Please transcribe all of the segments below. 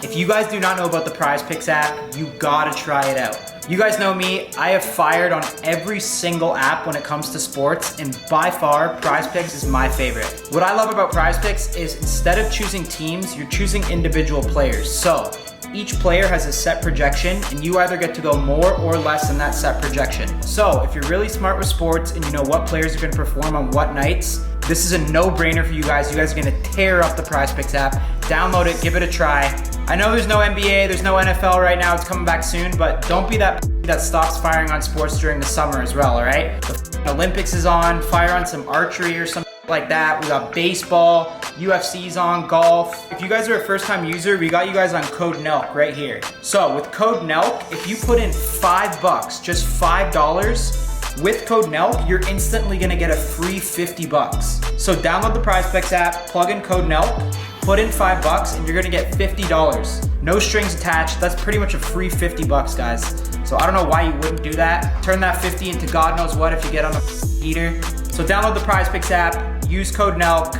If you guys do not know about the Prize Picks app, you gotta try it out. You guys know me, I have fired on every single app when it comes to sports, and by far, Prize Picks is my favorite. What I love about Prize Picks is instead of choosing teams, you're choosing individual players. So, each player has a set projection, and you either get to go more or less than that set projection. So, if you're really smart with sports and you know what players are gonna perform on what nights, this is a no-brainer for you guys. You guys are gonna tear up the Prize Picks app. Download it, give it a try. I know there's no NBA, there's no NFL right now, it's coming back soon, but don't be that stops firing on sports during the summer as well, all right? The Olympics is on, fire on some archery or something like that. We got baseball, UFC's on, golf. If you guys are a first-time user, we got you guys on code NELK right here. So with code NELK, if you put in $5, just $5, with code NELK, you're instantly gonna get a free $50. So download the Prize Picks app, plug in code NELK, put in $5, and you're gonna get $50. No strings attached. That's pretty much a free $50, guys. So I don't know why you wouldn't do that. Turn that 50 into God knows what if you get on the heater. So download the Prize Picks app, use code NELK.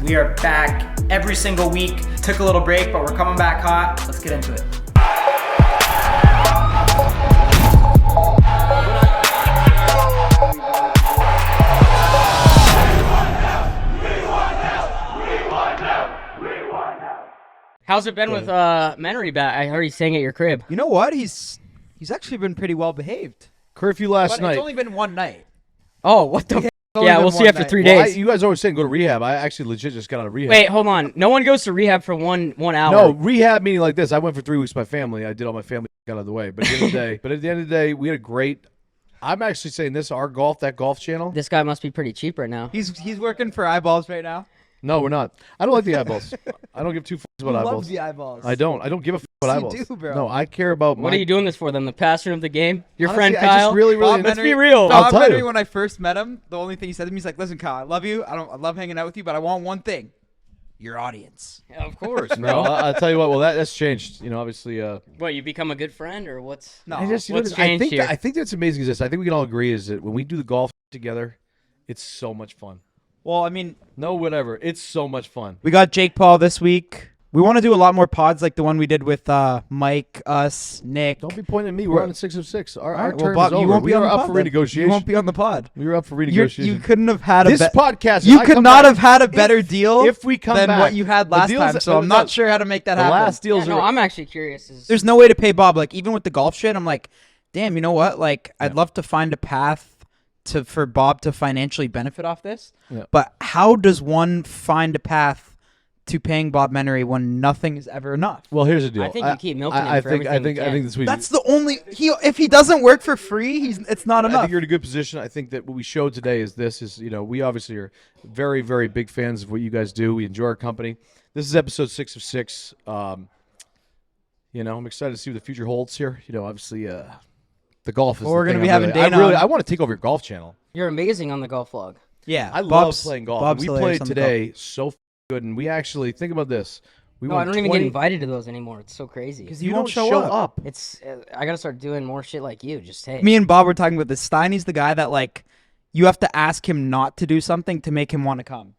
We are back every single week. Took a little break, but we're coming back hot. Let's get into it. How's it been with Menery back? I heard he's staying at your crib. You know what? He's actually been pretty well behaved. Curfew last night. It's only been one night. Oh, what the? Yeah, we'll see after 3 days. You guys always saying go to rehab. I actually legit just got out of rehab. Wait, hold on. No one goes to rehab for one hour. No, rehab meaning like this. I went for 3 weeks with my family. I did all my family got out of the way. But at the end of the day, we had a great. I'm actually saying this. Our that golf channel. This guy must be pretty cheap right now. He's working for eyeballs right now. No, we're not. I don't like the eyeballs. I don't give two fucks about eyeballs. Loves the eyeballs. I don't give a fuck about eyeballs. You do, bro. No, I care about. What are you doing this for? Then the passion of the game. Your Honestly, friend Kyle. I just really. Let's be real. I'll tell Menery, you. when I first met him, the only thing he said to me is like, "Listen, Kyle, I love you. I love hanging out with you, but I want one thing: your audience." Yeah, of course, bro. No, I'll tell you what. Well, that's changed. You know, obviously. What, you become a good friend, or what's? No, what's changed here? I think that's amazing. Is this? I think we can all agree is that when we do the golf together, it's so much fun. Well, I mean, no, whatever. It's so much fun. We got Jake Paul this week. We want to do a lot more pods like the one we did with Mike, us, Nick. Don't be pointing at me. We're on 6 of 6. Our term Bob, is over. You won't we be on are the up pod, for then. renegotiation. You won't be on the pod. We were up for renegotiation. You couldn't have had this podcast. You could not have had a better deal if we come than back. What you had last time. So I'm not sure how to make that happen. The last deals are. No, I'm actually curious. There's no way to pay Bob. Like even with the golf shit, I'm like, damn. You know what? Like I'd love to find a path for Bob to financially benefit off this. Yeah. But how does one find a path to paying Bob Menery when nothing is ever enough? Well, here's the deal. I think you keep milking him for everything I think this week. That's the only. If he doesn't work for free, it's not enough. I think you're in a good position. I think that what we showed today is we obviously are very, very big fans of what you guys do. We enjoy our company. This is episode 6 of 6. I'm excited to see what the future holds here. Obviously, the golf is. Well, we're going to be having Dana. I want to take over your golf channel. You're amazing on the golf vlog. Yeah, I love playing golf. Bob's We played today so good, and we actually think about this. I don't even get invited to those anymore. It's so crazy. Because you won't don't show up. It's I gotta start doing more shit like you. Just hey. Me and Bob were talking about this. Steiny's the guy that like you have to ask him not to do something to make him want to come.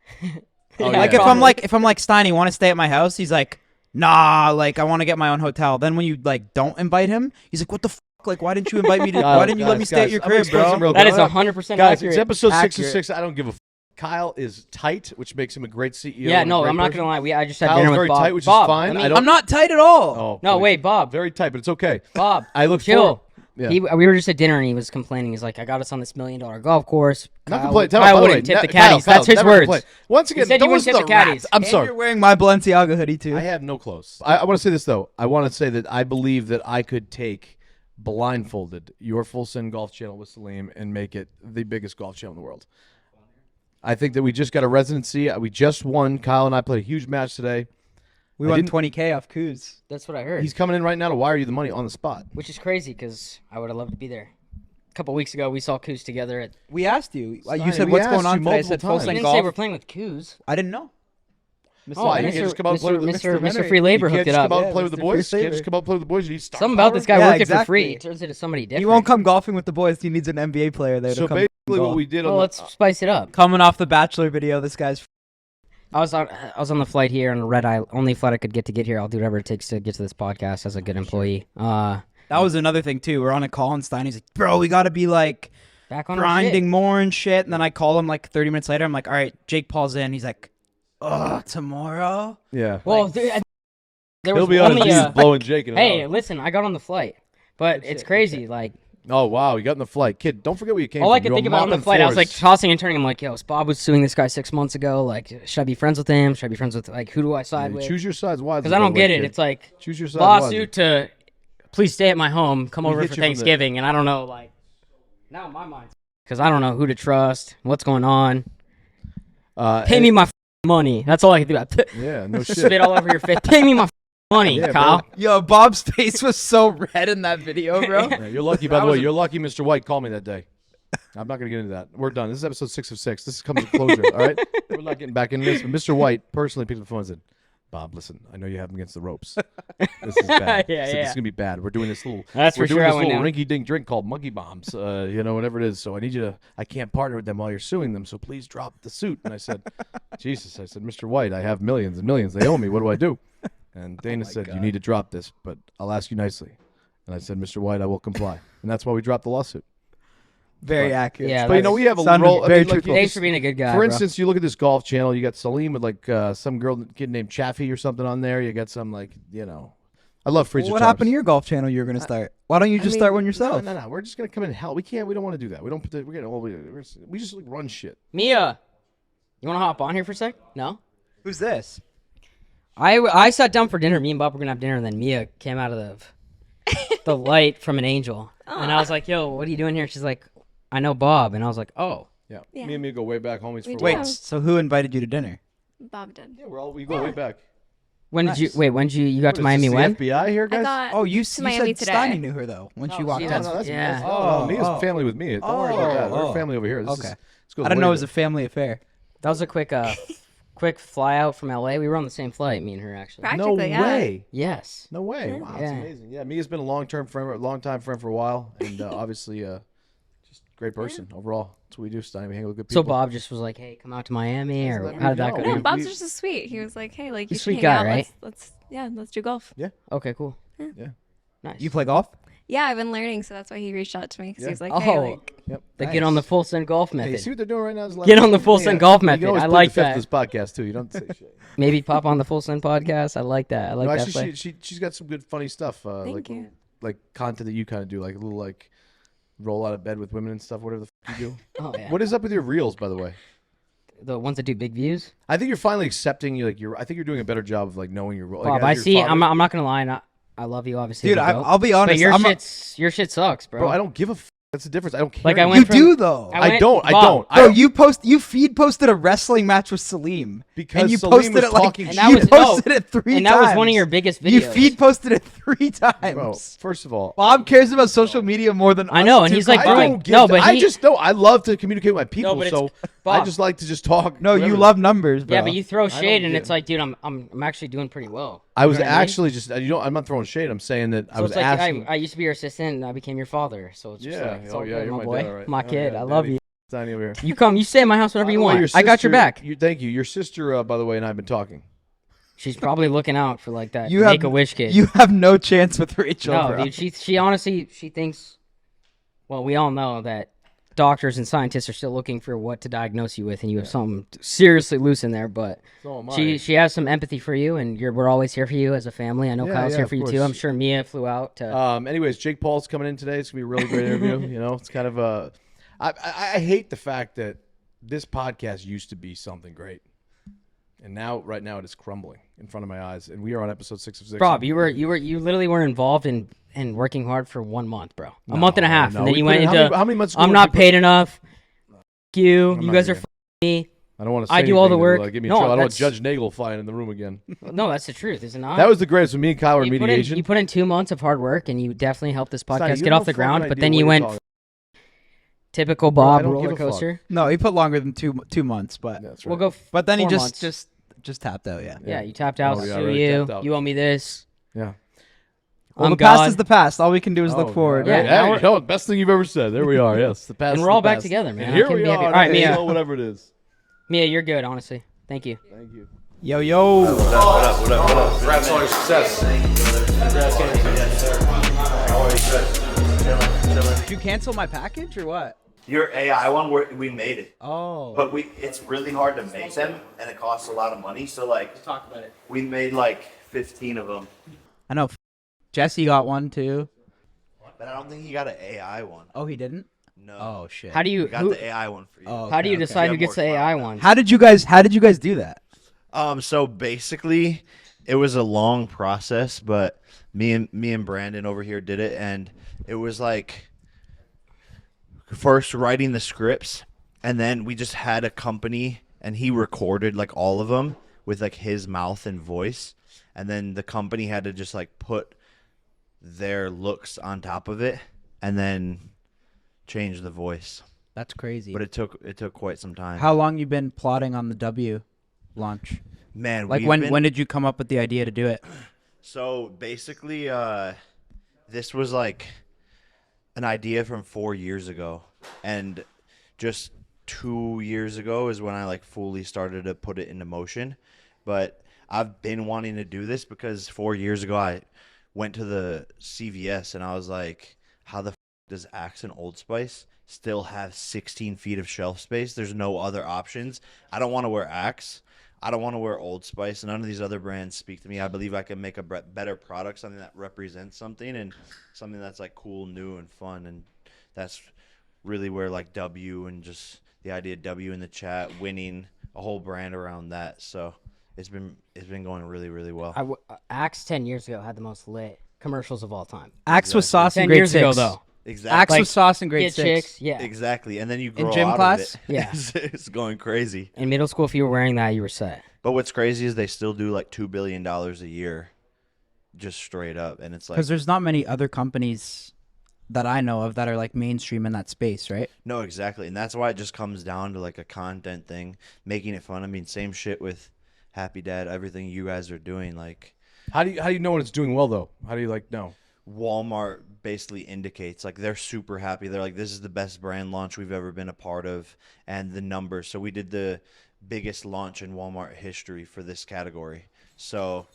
Like if I'm like Steiny, want to stay at my house? He's like, nah, like I want to get my own hotel. Then when you like don't invite him, he's like, what the fuck? Like why didn't you invite me to? Why didn't you let me stay at your crib, bro? That is 100% guys. accurate. It's episode 6 of 6. I don't give a. Kyle is tight, which makes him a great CEO. Yeah, no, I'm not gonna lie. I just had Kyle's dinner with very Bob. tight, which Bob, is fine. I'm not tight at all. Oh, no, wait, Bob. Very tight, but it's okay. Bob, I look chill. Yeah. We were just at dinner and he was complaining. He's like, I got us on this $1 million golf course. Kyle wouldn't tip the caddies. That's his words. Once again, he said don't you wouldn't listen tip to the caddies. I'm sorry. You're wearing my Balenciaga hoodie too. I have no clothes. I want to say this though. I want to say that I believe that I could take blindfolded your Full Send Golf channel with Salim and make it the biggest golf channel in the world. I think that we just got a residency. We just won. Kyle and I played a huge match today. We won $20K off Kuz. That's what I heard. He's coming in right now to wire you the money on the spot. Which is crazy because I would have loved to be there. A couple weeks ago, we saw Kuz together at. We asked you. Stein, You said, we what's asked going on you today? I multiple said, Full times. I Send didn't Golf. say we're playing with Kuz. I didn't know. Oh, you can't just come out and play with Mr. Free Labor you hooked can't it just up. come out and play with the Mr. boys. Free You can't just come out and play with the boys. You need star Something about this guy Yeah, working exactly. for free. He turns into somebody different. He won't come golfing with the boys. He needs an NBA player there So to come. basically what we did Well, on let's spice it up. Coming off the Bachelor video, this guy's I was on the flight here on a red eye, only flight I could get here. I'll do whatever it takes to get to this podcast as a good employee. That was another thing too. We're on a call and Steiny's like, bro, we got to be like back on grinding more and shit. And then I call him like 30 minutes later. I'm like, all right, Jake Paul's in. He's like, tomorrow? Yeah. Well, there was He'll be on only his knees blowing Jake in an Hey, hour. listen, I got on the flight, but it's crazy. Like, Oh, wow. You got in the flight. Kid, don't forget where you came from. all I could You're think about on the mopping flight, I was like floors. tossing and turning. I'm like, yo, Bob was suing this guy 6 months ago. Like, should I be friends with him? Should I be friends with, like, who do I side with? Choose your sides wisely. Because I don't get it. Kid. It's like, Choose your sides wisely. lawsuit to please stay at my home, come over hit for you from the- Thanksgiving, and I don't know, like, now my mind's because I don't know who to trust, what's going on. Pay me my money. That's all I can do. Yeah, no shit. Spit all over your face. Pay me my money, Yeah, Kyle. Yo, Bob's face was so red in that video, bro. Yeah, you're lucky, by the way. You're lucky Mr. White called me that day. I'm not going to get into that. We're done. This is episode 6 of 6. This comes to closure, all right? We're not getting back into this. But Mr. White personally picked up the phone and said, Bob, listen, I know you have him against the ropes. This is bad. Yeah, This is yeah. going to be bad. We're doing this little, That's we're for doing sure I this went little down. rinky-dink drink called monkey bombs, whatever it is. So I need you to, I can't partner with them while you're suing them, so please drop the suit. And I said, Jesus, I said, Mr. White, I have millions and millions. They owe me. What do I do? And Dana said, you need to drop this, but I'll ask you nicely. And I said, Mr. White, I will comply. And that's why we dropped the lawsuit. Very accurate. Yeah, But, we have a Sounded role. very like, truthful. Thanks for being a good guy, for bro. instance, you look at this golf channel, you got Salim with like some kid named Chaffee or something on there. You got some like, I love Freezer What Chops. happened to your golf channel you were going to start? Why don't you just start one yourself? No. We're just going to come in and help. We don't want to do that. We don't put the, we're gonna, we just like run shit. Mia, you want to hop on here for a sec? No? Who's this? I sat down for dinner. Me and Bob were going to have dinner, and then Mia came out of the light from an angel. And I was like, yo, what are you doing here? She's like, I know Bob. And I was like, oh. Yeah. Yeah. Me and me go way back, homies. We For do. a while. Wait, so who invited you to dinner? Bob did. Yeah, we go way back. When did you got to What is Miami this, when? the FBI here, I guys? got Oh, you to Miami said today. Steiny knew her, though, when she walked see, in. that's- yeah. Mia's family with me. Don't worry about that. We're family over here. This Okay. goes I didn't way know it was back. a family affair. That was a quick fly out from LA. We were on the same flight, me and her, actually. No Practically, yeah. way. Yes. No way. Wow, that's Yeah. amazing. Yeah, Mia's been a long time friend for a while, and obviously, just a great person overall. That's what we do, Stein. We hang with good people. So Bob just was like, hey, come out to Miami, or let me how did that know. go No, Yeah, down? Bob's just so sweet. He was like, "Hey, like you He's a should sweet hang guy, out. right? Let's do golf." Okay, cool. Yeah. Nice. You play golf? Yeah, I've been learning, so that's why he reached out to me because Yeah. he's like, Oh. "Hey, like, Yep. They get on the full send golf Hey, method. see what they're doing right now? Is Get on the full send golf You method. can always I plead like the fifth that. of this podcast too. You don't say shit. Maybe pop on the full send podcast. I like that. I like No, that. actually, play. she's got some good funny stuff. Thank like you. like content that you kind of do, like a little like roll out of bed with women and stuff. Whatever the you do. Oh yeah. What is up with your reels, by the way? The ones that do big views. I think you're finally accepting. I think you're doing a better job of like knowing your role. Bob, I see. I'm not gonna lie. I love you, obviously. Dude, you're dope. I'll be honest. But your I'm a- your shit sucks, bro. Bro, I don't give a. That's the difference. I don't care. Like, I You went from- do, though. I don't. Bob, Bro, you feed posted a wrestling match with Salim. Because and you Salim posted was it like talking And that you was- posted no, it 3 and times. that was one of your biggest You videos. feed posted it 3 times. Bro, first of all, Bob cares about social media more than I us know, and two he's like, guys. I doing- don't give. no, but I he- just know. I love to communicate with my people, but it's- so Bob. I just like to just talk. No, you whatever. love numbers, bro. Yeah, but you throw don't shade, and get it's it. like, dude, I'm actually doing pretty well. I was You know what I mean? actually just. I'm not throwing shade. I'm saying that I So was it's like asking. I used to be your assistant, and I became your father. So it's just Yeah. like, it's Oh all yeah. good, You're my my boy, dad, all right. my Oh, kid. yeah, I love Daddy. you. Tiny over here. You stay at my house whenever you want. I got your back. Thank you. Your sister, by the way, and I've been talking. She's probably looking out for like that You have- Make-A-Wish kid. You have no chance with Rachel, no, bro. dude. She honestly thinks. Well, we all know that doctors and scientists are still looking for what to diagnose you with, and you have something seriously loose in there. But So am I. she has some empathy for you, and we're always here for you as a family. I know Yeah, Kyle's yeah, here of for you too. course. I'm sure Mia flew out to. Anyways, Jake Paul's coming in today. It's gonna be a really great interview. It's kind of a. I hate the fact that this podcast used to be something great, and right now it is crumbling in front of my eyes. And we are on episode 6 of 6. Bob, you literally were involved in working hard for 1 month, bro. A month and a half, no, and then we you put went in- into. how many months ago I'm did not you put- paid enough. F- you. I'm You not guys are here. me. I don't want to. Say I do all the anything work. that'll, get me in No, trouble. I don't want that's- Judge Nagel flying in the room again. No, that's the truth, is it not? That was the greatest. When me and Kyle were you mediation. put in 2 months of hard work, and you definitely helped this Sonny, podcast you get have off no the ground. fucking But idea then what you you're went talking- typical Bro, I Bob don't roller give a fuck. coaster. No, he put longer than two months, but That's right. We'll go. but then he 4 months. just tapped out. Yeah. Yeah, you tapped out. Oh, yeah, I Sue already you. tapped out. You owe me this. Yeah. Well, I'm the past God. is the past. All we can do is look Oh, forward. Yeah, right? now Hey, we're- no, best thing you've ever said. There we are. Yes, the past. And is we're all the back past. together, man. And I here couldn't we be happier. are. All right, Mia. Halo, whatever it is. Mia, you're good, honestly. Thank you. Thank you. Yo, yo. What up? Congrats on your success. Did you cancel my package or what? Your AI one, we made it, Oh. but it's really hard to make them, and it costs a lot of money. So like, Talk about it. we made like 15 of them, I know. Jesse got one too. but I don't think he got an AI one. Oh, he didn't? No. Oh, shit. How do you We got the AI one for you. Oh, how do you okay. decide You who have gets the more AI clout. one? How did you guys do that? So basically, it was a long process, but me and Brandon over here did it, and it was like first writing the scripts, and then we just had a company, and he recorded like all of them with like his mouth and voice, and then the company had to just like put their looks on top of it, and then change the voice. That's crazy. But it took quite some time. How long you been plotting on the W launch? Man, Like when did you come up with the idea to do it? So basically, this was like an idea from 4 years ago, and just 2 years ago is when I like fully started to put it into motion. But I've been wanting to do this because 4 years ago I went to the CVS and I was like, how the does Axe and Old Spice still have 16 feet of shelf space? There's no other options. I don't want to wear Axe. I don't want to wear Old Spice. None of these other brands speak to me. I believe I can make a better product, something that represents something and something that's like cool, new, and fun. And that's really where like W and just the idea of W in the chat, winning a whole brand around that. So it's been going really, really well. Axe 10 years ago had the most lit commercials of all time. Axe was sauce in 10 grade years 6. ago, though. Exactly. Axe was sauce in grade Get 6. chicks, yeah. Exactly. And then you grow gym out class? of it. Yeah. It's going crazy. In middle school, if you were wearing that, you were set. But what's crazy is they still do like $2 billion a year just straight up. And it's like, Because there's not many other companies that I know of that are like mainstream in that space, right? no, exactly. And that's why it just comes down to like a content thing, making it fun. I mean, same shit with Happy Dad, everything you guys are doing. Like How do you know when it's doing well though? How do you like know? Walmart basically indicates like they're super happy. They're like, this is the best brand launch we've ever been a part of. And the numbers. So we did the biggest launch in Walmart history for this category. So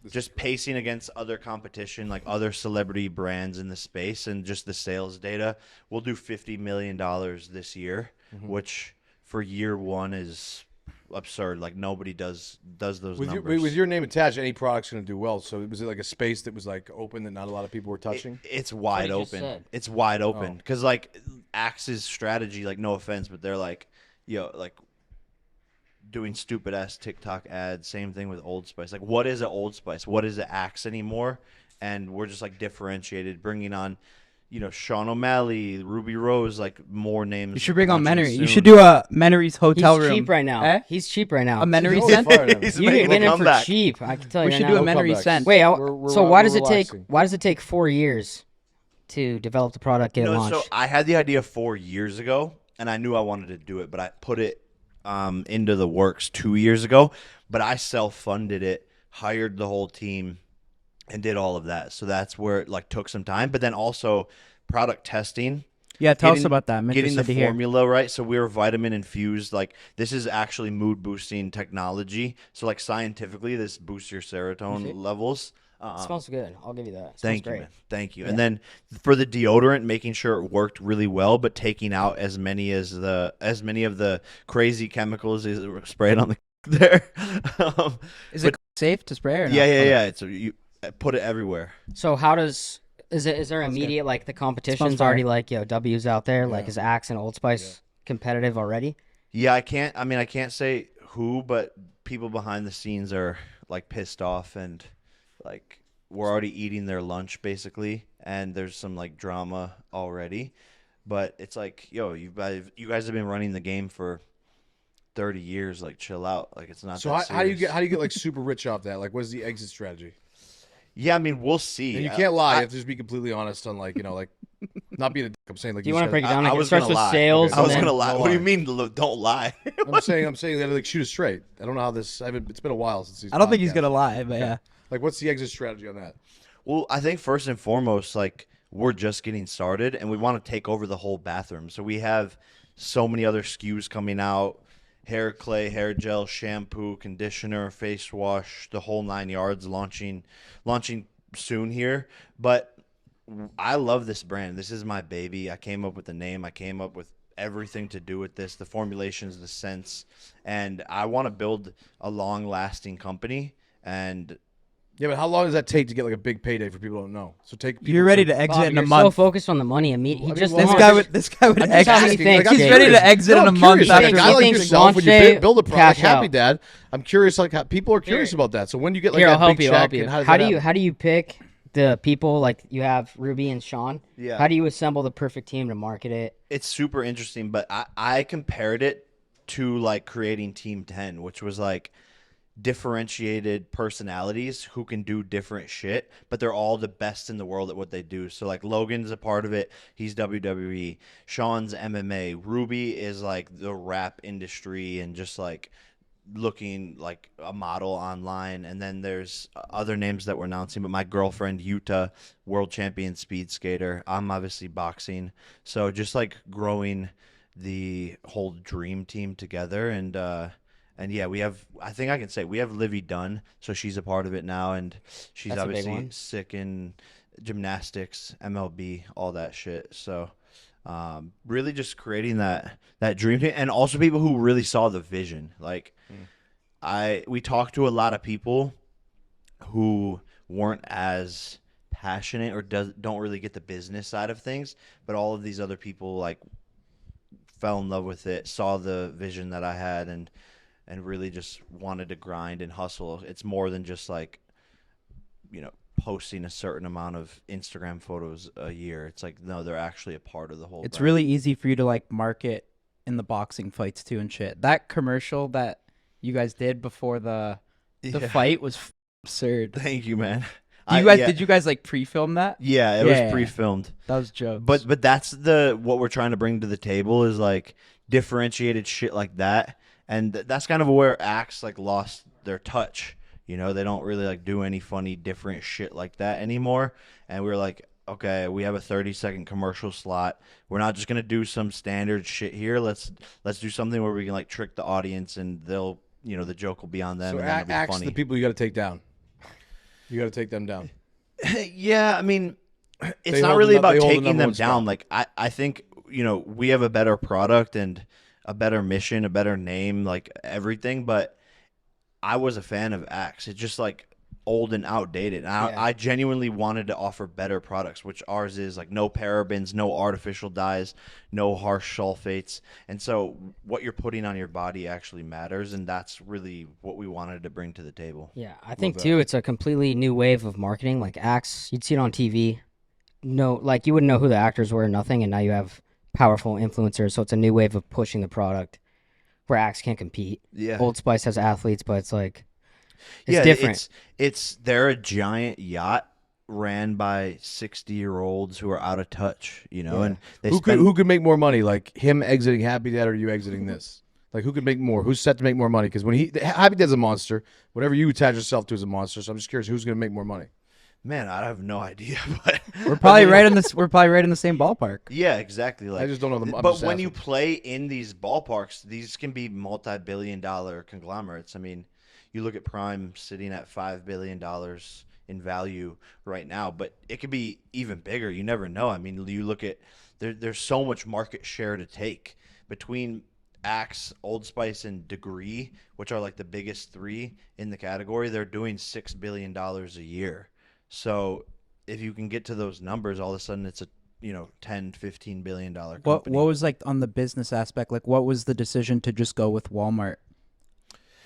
just pacing against other competition, like other celebrity brands in the space, and just the sales data, we'll do $50 million this year, which for year one is absurd. Like nobody does those numbers. With your name attached, any product's going to do well. So was it like a space that was like open that not a lot of people were touching? It's wide what he just open. said. It's wide open because like Axe's strategy, like no offense, but they're like, like doing stupid ass TikTok ads. Same thing with Old Spice. Like, what is an Old Spice? What is an Axe anymore? And we're just like differentiated, bringing on, Sean O'Malley, Ruby Rose, like more names. You should bring on launching Menery. You soon. should do a Menery's hotel He's room. cheap right now. Eh? He's cheap right now. A Menery He's scent? fired him. He's You can making get a him for comeback. cheap. I can tell you We right should now. do a No Menery comebacks. scent. Wait, We're why does it relaxing. take 4 years to develop the product, get it No, launched? so I had the idea 4 years ago, and I knew I wanted to do it, but I put it into the works 2 years ago. But I self-funded it, hired the whole team, and did all of that. So that's where it like took some time. But then also product testing. Yeah, tell us about that. I'm Getting the interested to hear. formula right. So we were vitamin infused. Like this is actually mood boosting technology. So like scientifically, this boosts your serotonin levels. It smells good. I'll give you that. It smells Thank you, great. man. Thank you. And then for the deodorant, making sure it worked really well, but taking out as many of the crazy chemicals as were sprayed on the there. Is it safe to spray or not? Yeah. It's you put it everywhere. So how does is there immediate like the competition's fire. already like W's out there? Like is Axe and Old Spice competitive already? Yeah, I can't say who, but people behind the scenes are like pissed off and like we're already eating their lunch basically, and there's some like drama already. But it's like, you guys have been running the game for 30 years. Like, chill out. Like, it's not. So that how do you serious. get like super rich off that? Like, what's the exit strategy? Yeah, I mean, we'll see. And you can't lie. You have to just be completely honest on like like not being a dick. I'm saying like Do you want to break it down? I Like, it was starts gonna with lie. sales. I was and then- gonna lie. No What do you lie. mean? Don't lie. I'm saying they gotta like shoot it straight. I don't know how this. It's been a while since these. I don't think he's podcasts. gonna lie, but yeah. Like, what's the exit strategy on that? Well, I think first and foremost, like we're just getting started, and we want to take over the whole bathroom. So we have so many other SKUs coming out. hair clay, hair gel, shampoo, conditioner, face wash, the whole 9 yards, launching soon here. But I love this brand. This is my baby. I came up with the name. I came up with everything to do with this, the formulations, the scents, and I want to build a long-lasting company. And Yeah, but how long does that take to get like a big payday for people who don't know? So take people You're ready to Bob, exit in a you're month. so focused on the money. He just This launched. guy would I'm just exit. asking, like, I'm He's ready to curious. exit in I'm a month curious. Like, after a guy like Thinks yourself, when you launch build a product like cash out. Happy Dad, I'm curious. Like, how, people are curious Here. about that. So when you get like Here, that I'll help big you. check, and How does do that you happen? pick the people? Like you have Ruby and Sean. Yeah. How do you assemble the perfect team to market it? it's super interesting, but I compared it to like creating Team 10, which was like differentiated personalities who can do different shit, but they're all the best in the world at what they do. So like Logan's a part of it. He's WWE. Sean's MMA. Ruby is like the rap industry and just like looking like a model online. And then there's other names that we're announcing, but my girlfriend Yuta, world champion speed skater. I'm obviously boxing. So just like growing the whole dream team together. And yeah, we have, I think I can say we have Livy Dunn, so she's a part of it now, and she's That's a big obviously one. sick in gymnastics, MLB, all that shit. So really just creating that dream team, and also people who really saw the vision. Like we talked to a lot of people who weren't as passionate or don't really get the business side of things, but all of these other people like fell in love with it, saw the vision that I had, and really just wanted to grind and hustle. It's more than just like, posting a certain amount of Instagram photos a year. It's like, no, they're actually a part of the whole It's brand. really easy for you to like market in the boxing fights too and shit. That commercial that you guys did before the Yeah. fight was absurd. Thank you, man. Did you guys like pre-film that? Yeah, it Yeah. was pre-filmed. That was jokes. But that's what we're trying to bring to the table is like differentiated shit like that. And that's kind of where acts like lost their touch. They don't really like do any funny different shit like that anymore. And we were like, okay, we have a 30-second commercial slot. We're not just gonna do some standard shit here. Let's do something where we can like trick the audience, and they'll, the joke will be on them, So and then it'll be acts funny. the people you got to take down. You got to take them down. Yeah, I mean, it's They not hold really the- about they hold the taking number them one down. spot. Like I think we have a better product and a better mission, a better name, like everything. But I was a fan of Axe. It's just like old and outdated. And I genuinely wanted to offer better products, which ours is like no parabens, no artificial dyes, no harsh sulfates. And so what you're putting on your body actually matters, and that's really what we wanted to bring to the table. Yeah, I think too it's a completely new wave of marketing. Like Axe, you'd see it on TV. No, like you wouldn't know who the actors were or nothing, and now you have powerful influencers. So it's a new wave of pushing the product where Axe can't compete. Yeah. Old Spice has athletes, but it's like it's different. They're a giant yacht ran by 60-year-olds who are out of touch, and they Who could make more money? Like him exiting Happy Dad or you exiting this? Like who could make more? Who's set to make more money? Because when Happy Dad's a monster, whatever you attach yourself to is a monster. So I'm just curious who's going to make more money. Man, I have no idea, but we're probably right in this. We're probably right in the same ballpark. yeah, exactly. Like I just don't know them. I'm But just when asking. you play in these ballparks, these can be multi-billion-dollar conglomerates. I mean, you look at Prime sitting at $5 billion in value right now, but it could be even bigger. You never know. I mean, you look at there's so much market share to take between Axe, Old Spice, and Degree, which are like the biggest three in the category. They're doing $6 billion a year. So if you can get to those numbers, all of a sudden it's a 10, $15 billion company. What was like on the business aspect? Like, what was the decision to just go with Walmart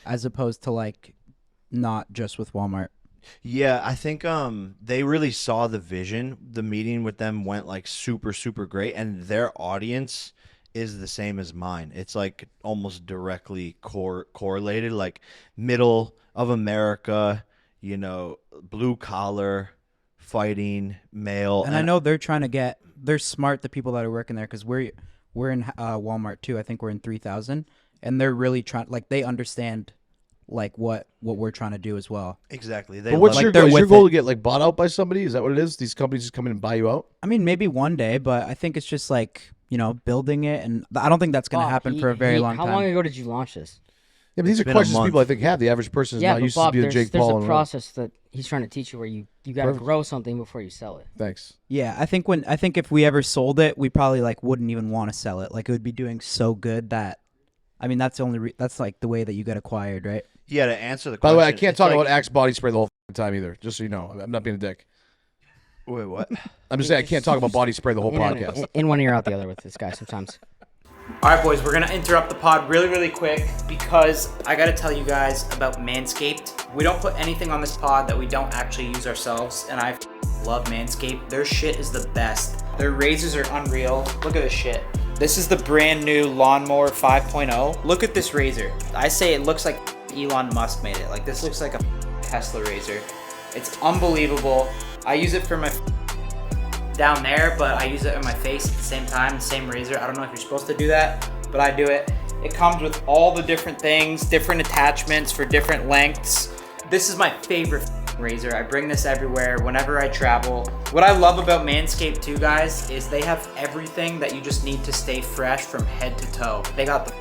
as opposed to like not just with Walmart? Yeah, I think they really saw the vision. The meeting with them went like super, super great, and their audience is the same as mine. It's like almost directly correlated, like middle of America, blue collar, fighting, male. And I know they're trying to they're smart, the people that are working there, because we're in Walmart too. I think we're in 3,000, and they're really trying, like they understand like what we're trying to do as well. Exactly. But what's like your they're goal? Is your with goal it. to get like bought out by somebody? Is that what it is? These companies just come in and buy you out? I mean, maybe one day, but I think it's just like, building it, and I don't think that's going to Bob, happen for a very long How time. long ago did you launch this? Yeah, but these are been a questions month. people I think have. The average person is Yeah, not but used Bob, to be the there's Jake Paul. a and process that he's trying to teach you where you got to Perfect. grow something before you sell it. Thanks. Yeah, I think if we ever sold it, we probably like wouldn't even want to sell it. Like it would be doing so good that, I mean, that's the only that's like the way that you get acquired, right? Yeah, to answer the By question. the way, I can't it's talk like- about Axe body spray the whole time either. Just so you know, I'm not being a dick. Wait, what? I'm just saying I can't talk about body spray the whole In, podcast. in one ear out the other with this guy sometimes. All right, boys, we're gonna interrupt the pod really, really quick because I gotta tell you guys about Manscaped. We don't put anything on this pod that we don't actually use ourselves, and I love Manscaped. Their shit is the best. Their razors are unreal. Look at this shit. This is the brand new Lawnmower 5.0. Look at this razor. I say it looks like Elon Musk made it. Like, this looks like a Tesla razor. It's unbelievable. I use it for my down there, but I use it on my face at the same time, the same razor. I don't know if you're supposed to do that, but I do it. It comes with all the different things, different attachments for different lengths. This is my favorite razor. I bring this everywhere whenever I travel. What I love about Manscaped too, guys, is they have everything that you just need to stay fresh from head to toe. They got the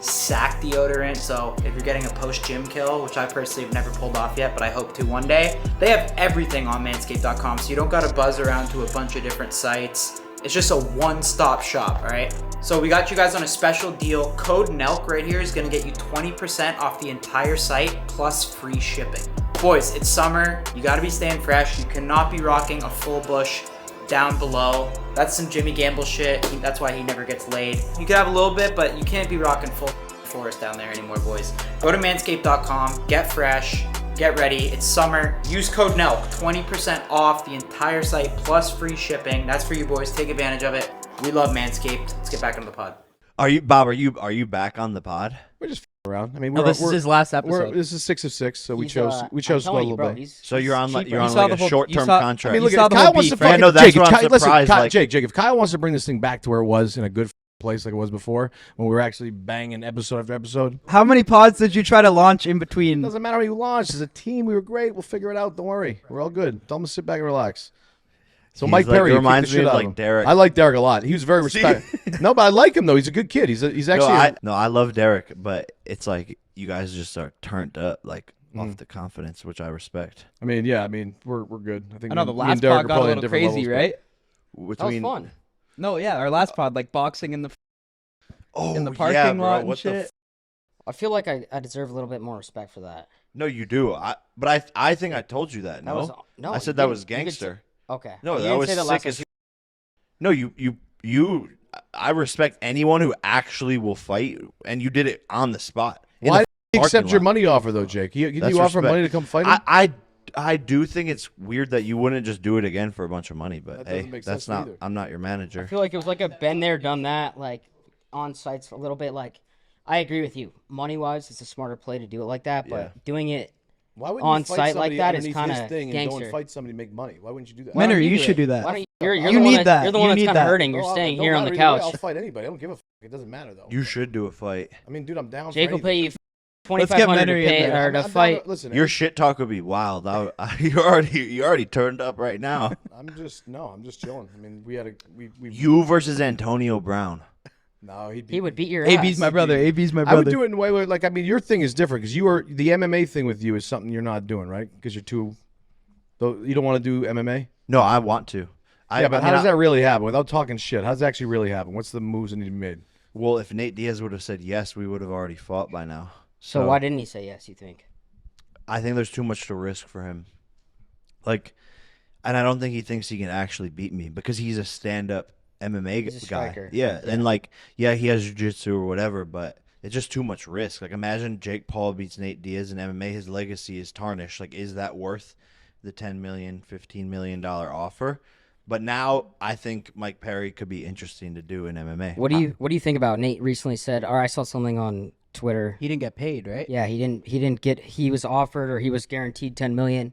sack deodorant, so if you're getting a post-gym kill, which I personally have never pulled off yet, but I hope to one day, they have everything on manscaped.com, so you don't gotta buzz around to a bunch of different sites. It's just a one-stop shop, all right? So we got you guys on a special deal. Code NELK right here is gonna get you 20% off the entire site plus free shipping. Boys, it's summer. You gotta be staying fresh. You cannot be rocking a full bush down below. That's some Jimmy Gamble shit. That's why he never gets laid. You can have a little bit, but you can't be rocking full forest down there anymore, boys. Go to manscaped.com, get fresh, get ready. It's summer. Use code NELK, 20% off the entire site plus free shipping. That's for you boys. Take advantage of it. We love Manscaped. Let's get back into the pod. Are you, Bob? Are you back on the pod? We're just around. I mean, Oh, this is his last we're episode. This is 6 of 6, so we He's, chose I'm to go a telling you, little bro, bit. So you're on like cheaper. you're You on saw like the a whole- short-term you saw- contract. I mean, You look, saw if the Kyle whole wants to beef, right? fucking I know, that's Jake, why I'm Kyle, listen, surprised, like- Jake, if Kyle wants to bring this thing back to where it was in a good place like it was before, when we were actually banging episode after episode, How many pods did you try to launch in between? doesn't matter how you launched. As a team, we were great. We'll figure it out. Don't worry. We're all good. Tell him to sit back and relax. So He's Mike like- Perry he you kicked the reminds me shit of, out like, him. Derek. I like Derek a lot. He was very respectful. No, but I like him though. He's a good kid. He's actually. No, I love Derek, but it's like you guys just are turned up like off the confidence, which I respect. I mean, yeah. I mean, we're good. I think. I know the me and last Derek pod are got a probably on little different crazy, levels, right? That was Between fun. No, yeah, our last pod, like boxing in the oh in the yeah, parking bro, lot and what the shit. I feel like I deserve a little bit more respect for that. No, you do. But I think I told you that. That No, was no. I you said that didn't. was You could gangster. Okay. No, You that didn't was say that sick last as. time. No, you. I respect anyone who actually will fight, and you did it on the spot. in Why the did you accept parking your lot. money offer though, Jake? Did That's you offer respect. money to come fight him? I do think it's weird that you wouldn't just do it again for a bunch of money, but That hey, doesn't make sense that's to me not. either. I'm not your I manager. feel like it was like a been there, done that, like on sites a little bit. Like I agree with you. Money wise, it's a smarter play to do it like that. But Yeah. doing it Why wouldn't on you fight site like somebody that is underneath his kinda thing and go gangster. and fight somebody to make money? Why wouldn't you do that? Why don't Menery, you do should it? do that. Why don't you're You the one need that. You're the You one that's need kind of that. hurting. You're Well, staying no here on matter the either way, couch. I'll fight anybody. I don't give a fuck. It doesn't matter though. You should do a fight. I mean, dude, I'm down. Jake for will pay anything. you Let's get $2,500 to Menery in pay there. or I'm to down fight. listen, Your shit talk would be wild. You already turned up right now. I'm just chilling. I mean, we You versus Antonio Brown. no, he'd be, He would beat your AB's ass. my brother. AB's my I would brother. do it in a way where, like, I mean, your thing is different because the MMA thing with you is something you're not doing, right? Because you're too, though you don't want to do MMA. No, I want to. Yeah, but how does that really happen? Without talking shit, how does that actually really happen? What's the moves that need to be made? Well, if Nate Diaz would have said yes, we would have already fought by now. So why didn't he say yes, you think? I think there's too much to risk for him. Like, and I don't think he thinks he can actually beat me because he's a stand-up MMA He's a guy. striker. Yeah, and like, yeah, he has jiu-jitsu or whatever, but it's just too much risk. Like, imagine Jake Paul beats Nate Diaz in MMA. His legacy is tarnished. Like, is that worth the $10 million, $15 million offer? But now I think Mike Perry could be interesting to do in MMA. What do you think about Nate recently said, or I saw something on Twitter. He didn't get paid, right? Yeah, he was offered or he was guaranteed 10 million.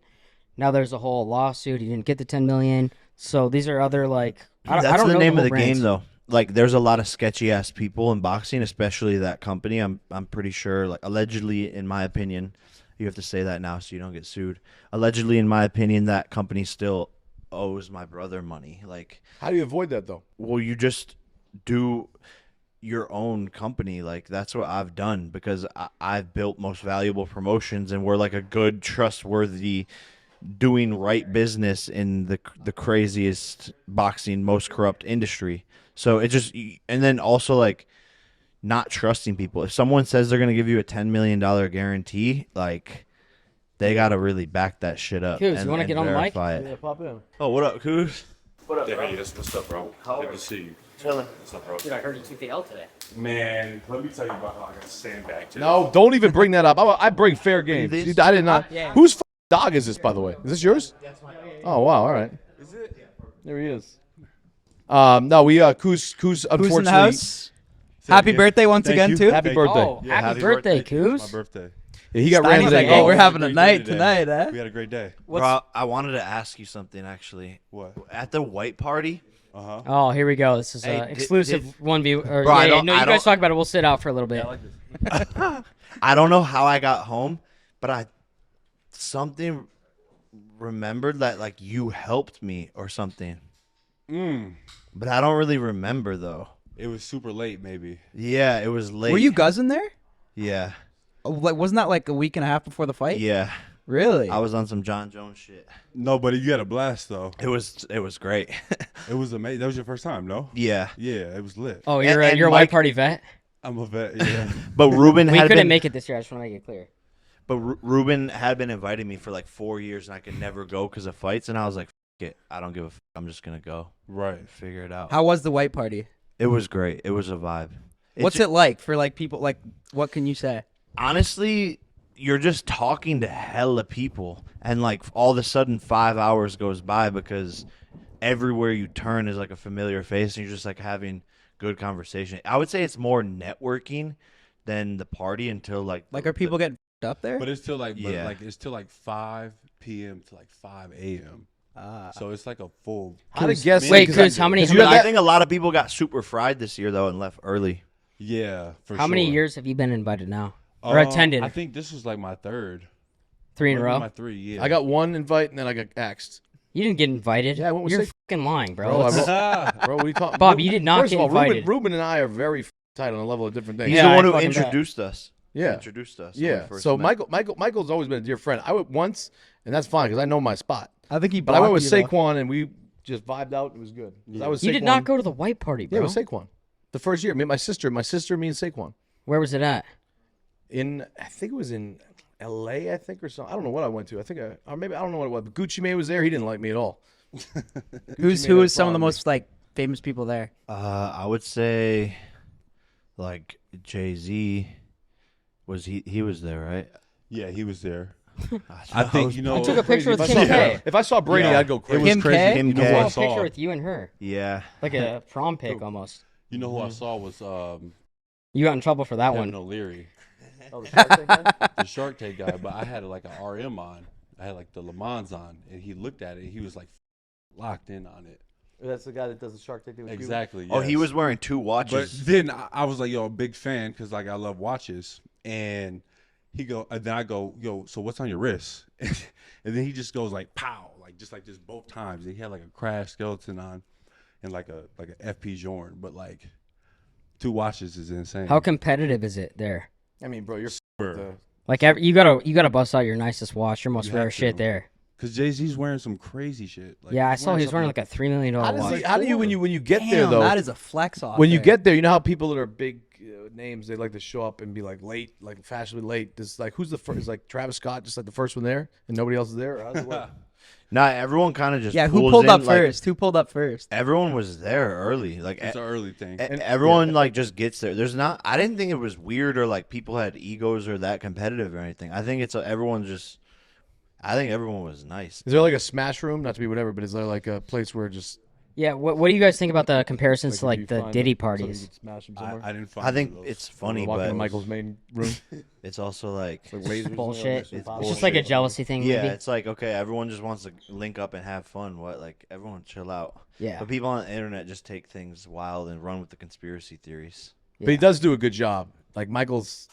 Now there's a whole lawsuit. He didn't get the 10 million. So these are other like I That's don't the know name of whole the brands. game, though. Like, there's a lot of sketchy ass people in boxing, especially that company. I'm pretty sure, like, allegedly, in my opinion, you have to say that now so you don't get sued. Allegedly, in my opinion, that company still owes my brother money. Like, How do you avoid that though? well, you just do your own company. Like that's what I've done because I've built Most Valuable Promotions, and we're like a good, trustworthy, doing right business in the craziest boxing, most corrupt industry. So it just, and then also like not trusting people. If someone says they're gonna give you a $10 million guarantee, like they gotta really back that shit up. Kuz, you want to get on the mic? verify it. Yeah, pop in. Oh, what up, Kuz? Hey, what's up, bro? Good to see you. Chilling. What's up, bro? Dude, I heard you took the L today. Man, let me tell you about how I got sandbagged today. No, don't even bring that up. I bring fair game. these? I did not. Yeah. Whose dog is this, by the way? Is this yours? Oh wow, all right. Is it? There he is. No, we Kuz Who's unfortunately. in the house? Happy birthday once again, too. Happy birthday. Oh, happy birthday, Kuz. My birthday. Yeah, he got Steiny's ran like, today. oh, we're we had having a great night day today. tonight, eh? We had a great day. Bro, I wanted to ask you something actually. What? At the white party, Uh-huh. Oh, here we go. This is Hey, exclusive did- 1v. Or, Bro, I yeah, don't- no, I you guys don't- talk about it. We'll sit out for a little bit. I don't know how I got home, but I something remembered that like you helped me or something. But I don't really remember though. It was super late, maybe. Yeah, it was late. Were you guzzing there? Yeah, Oh, like, wasn't that like a week and a half before the fight? yeah. Really? I was on some John Jones shit. No, but you had a blast, though. It was great. It was amazing. That was your first time, no? Yeah, Yeah, it was lit. Oh, you're And you're a Mike- white party vet. I'm a vet, yeah. but Ruben We had couldn't been, make it this year. I just want to make it clear. But Ruben had been inviting me for like 4 years, and I could never go because of fights. And I was like, "F it, I don't give a f. I'm just gonna go, Right. figure it out." How was the white party? It was great. It was a vibe. What's it like for like people? Like, what can you say? Honestly, you're just talking to hella people, and like all of a sudden 5 hours goes by because everywhere you turn is like a familiar face, and you're just like having good conversation. I would say it's more networking than the party until like Like, are people getting up there? But it's till like, Yeah. it's till like 5 p.m. to like 5 a.m. So it's like a full. I'd have guessed. Wait, 'cause Kuz, how many? you But had I that- think a lot of people got super fried this year though and left early. Yeah, for sure. How many years have you been invited now or attended? I think this was like my third. 3 in a Maybe row. My 3, yeah. I got one invite and then I got axed. You didn't get invited. Yeah, I went with You're Sig- fucking lying, bro. Bro, That's- bro, what are you talking? Bob, you did not First get of all, invited. Ruben and I are very tight on a level of different things. He's Yeah, the one I who fucking bet. introduced us. Yeah. Introduced us. when Yeah. we first So met. Michael's always been a dear friend. I went once, and that's fine because I know my spot. I think he. But I went blocked with you, though. Saquon, and we just vibed out. It was good. 'Cause I was You did Saquon- not go to the white party, Yeah, bro. it was Saquon. The first year, me and my sister, me and Saquon. Where was it at? I think it was in L.A. I think or something. I don't know what I went to. Or maybe I don't know what it was. But Gucci Mane was there. He didn't like me at all. Who Mane is had a some of the problem. most like famous people there? I would say, like Jay-Z, was he was there, right? Yeah, he was there. I I think, you know. I took a picture with If I Kim saw- K. If I saw Brady, Yeah. I'd go It crazy. was Kim crazy. K? You know Kim who K. I I saw a picture saw? with you and her, Yeah. like a prom pic almost. You know who I saw was You got in trouble for that Kevin one. O'Leary. The Shark Tank guy, but I had like an RM on. I had like the Le Mans on, and he looked at it. And he was like locked in on it. That's the guy that does the Shark Tank. Exactly. Oh, he yes. was wearing 2 But watches. then I was like, yo, a big fan because like I love watches, and then I go, yo, so what's on your wrist? And then he just goes like, pow, like just like this both times. And he had like a crash skeleton on, and like a FP Jorn, but like 2 watches is insane. How competitive is it there? I mean, bro, you're Like you gotta bust out your nicest watch, your most You rare have shit to. there. Because Jay-Z's wearing some crazy shit. Like, Yeah, I saw he was wearing something like a $3 million watch. how do you when you get there Damn, though? that is a flex off. When you there. get there, you know how people that are big names, they like to show up and be like late, like fashionably late. This like who's the first? Is like Travis Scott just like the first one there, and nobody else is there? Or how's it work? Nah, everyone kind of just yeah, who pulls pulled in, up like, first? Who pulled up first? Everyone was there early. Like It's an early thing. everyone like just gets there. There's not. I didn't think it was weird or like people had egos or that competitive or anything. I think it's everyone just. I think everyone was nice. Is there like a smash room? Not to be whatever, but is there like a place where just Yeah, what do you guys think about the comparisons like, to if like you the find Diddy somebody parties? could smash him somewhere? I didn't find I think one of those. it's funny, Walk into but Michael's main room. it's also like Like lasers. Bullshit. It's It's just like a bullshit. jealousy thing, yeah, maybe. it's like okay, everyone just wants to link up and have fun. What like everyone chill out. Yeah. But people on the internet just take things wild and run with the conspiracy theories. But he does do a good job. Like Michael's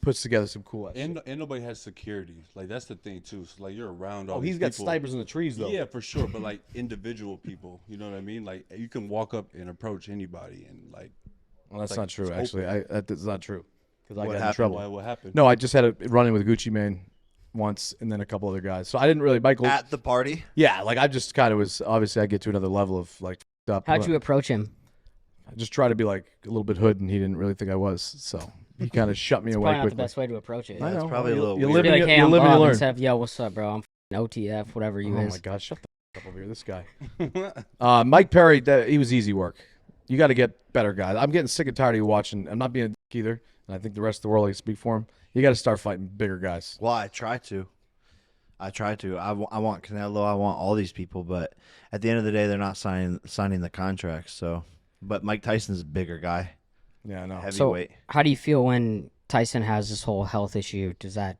puts together some cool ass shit. And nobody has security. Like that's the thing too. So like you're around all Oh, these he's got people. snipers in the trees though. Yeah, for sure. But like individual people, you know what I mean? Like you can walk up and approach anybody and like. Well, that's like, not true. it's Actually, that's not true. Because I What got in happened? trouble. What happened? No, I just had a run-in with Gucci Mane once, and then a couple other guys. So I didn't really, Michael. At the party? Yeah, like I just kind of was. Obviously, I get to another level of like up. How'd you approach him? I just try to be like a little bit hood, and he didn't really think I was. So he kind of shut me It's away probably not the quickly. best way to approach it. I That's know. probably a You- little you weird. live Be and like, you- hey, you I'm live and you Bob learn. instead of, yo, what's up, bro? I'm OTF, whatever you Oh is. my gosh, shut the fuck up over here. This guy. Mike Perry, he was easy work. You got to get better guys. I'm getting sick and tired of you watching. I'm not being a dick either, and I think the rest of the world, I speak for him. You got to start fighting bigger guys. Well, I try to. I want Canelo. I want all these people, but at the end of the day, they're not signing the contracts. So, but Mike Tyson's a bigger guy, Yeah, I know. So, heavyweight. how do you feel when Tyson has this whole health issue? Does that,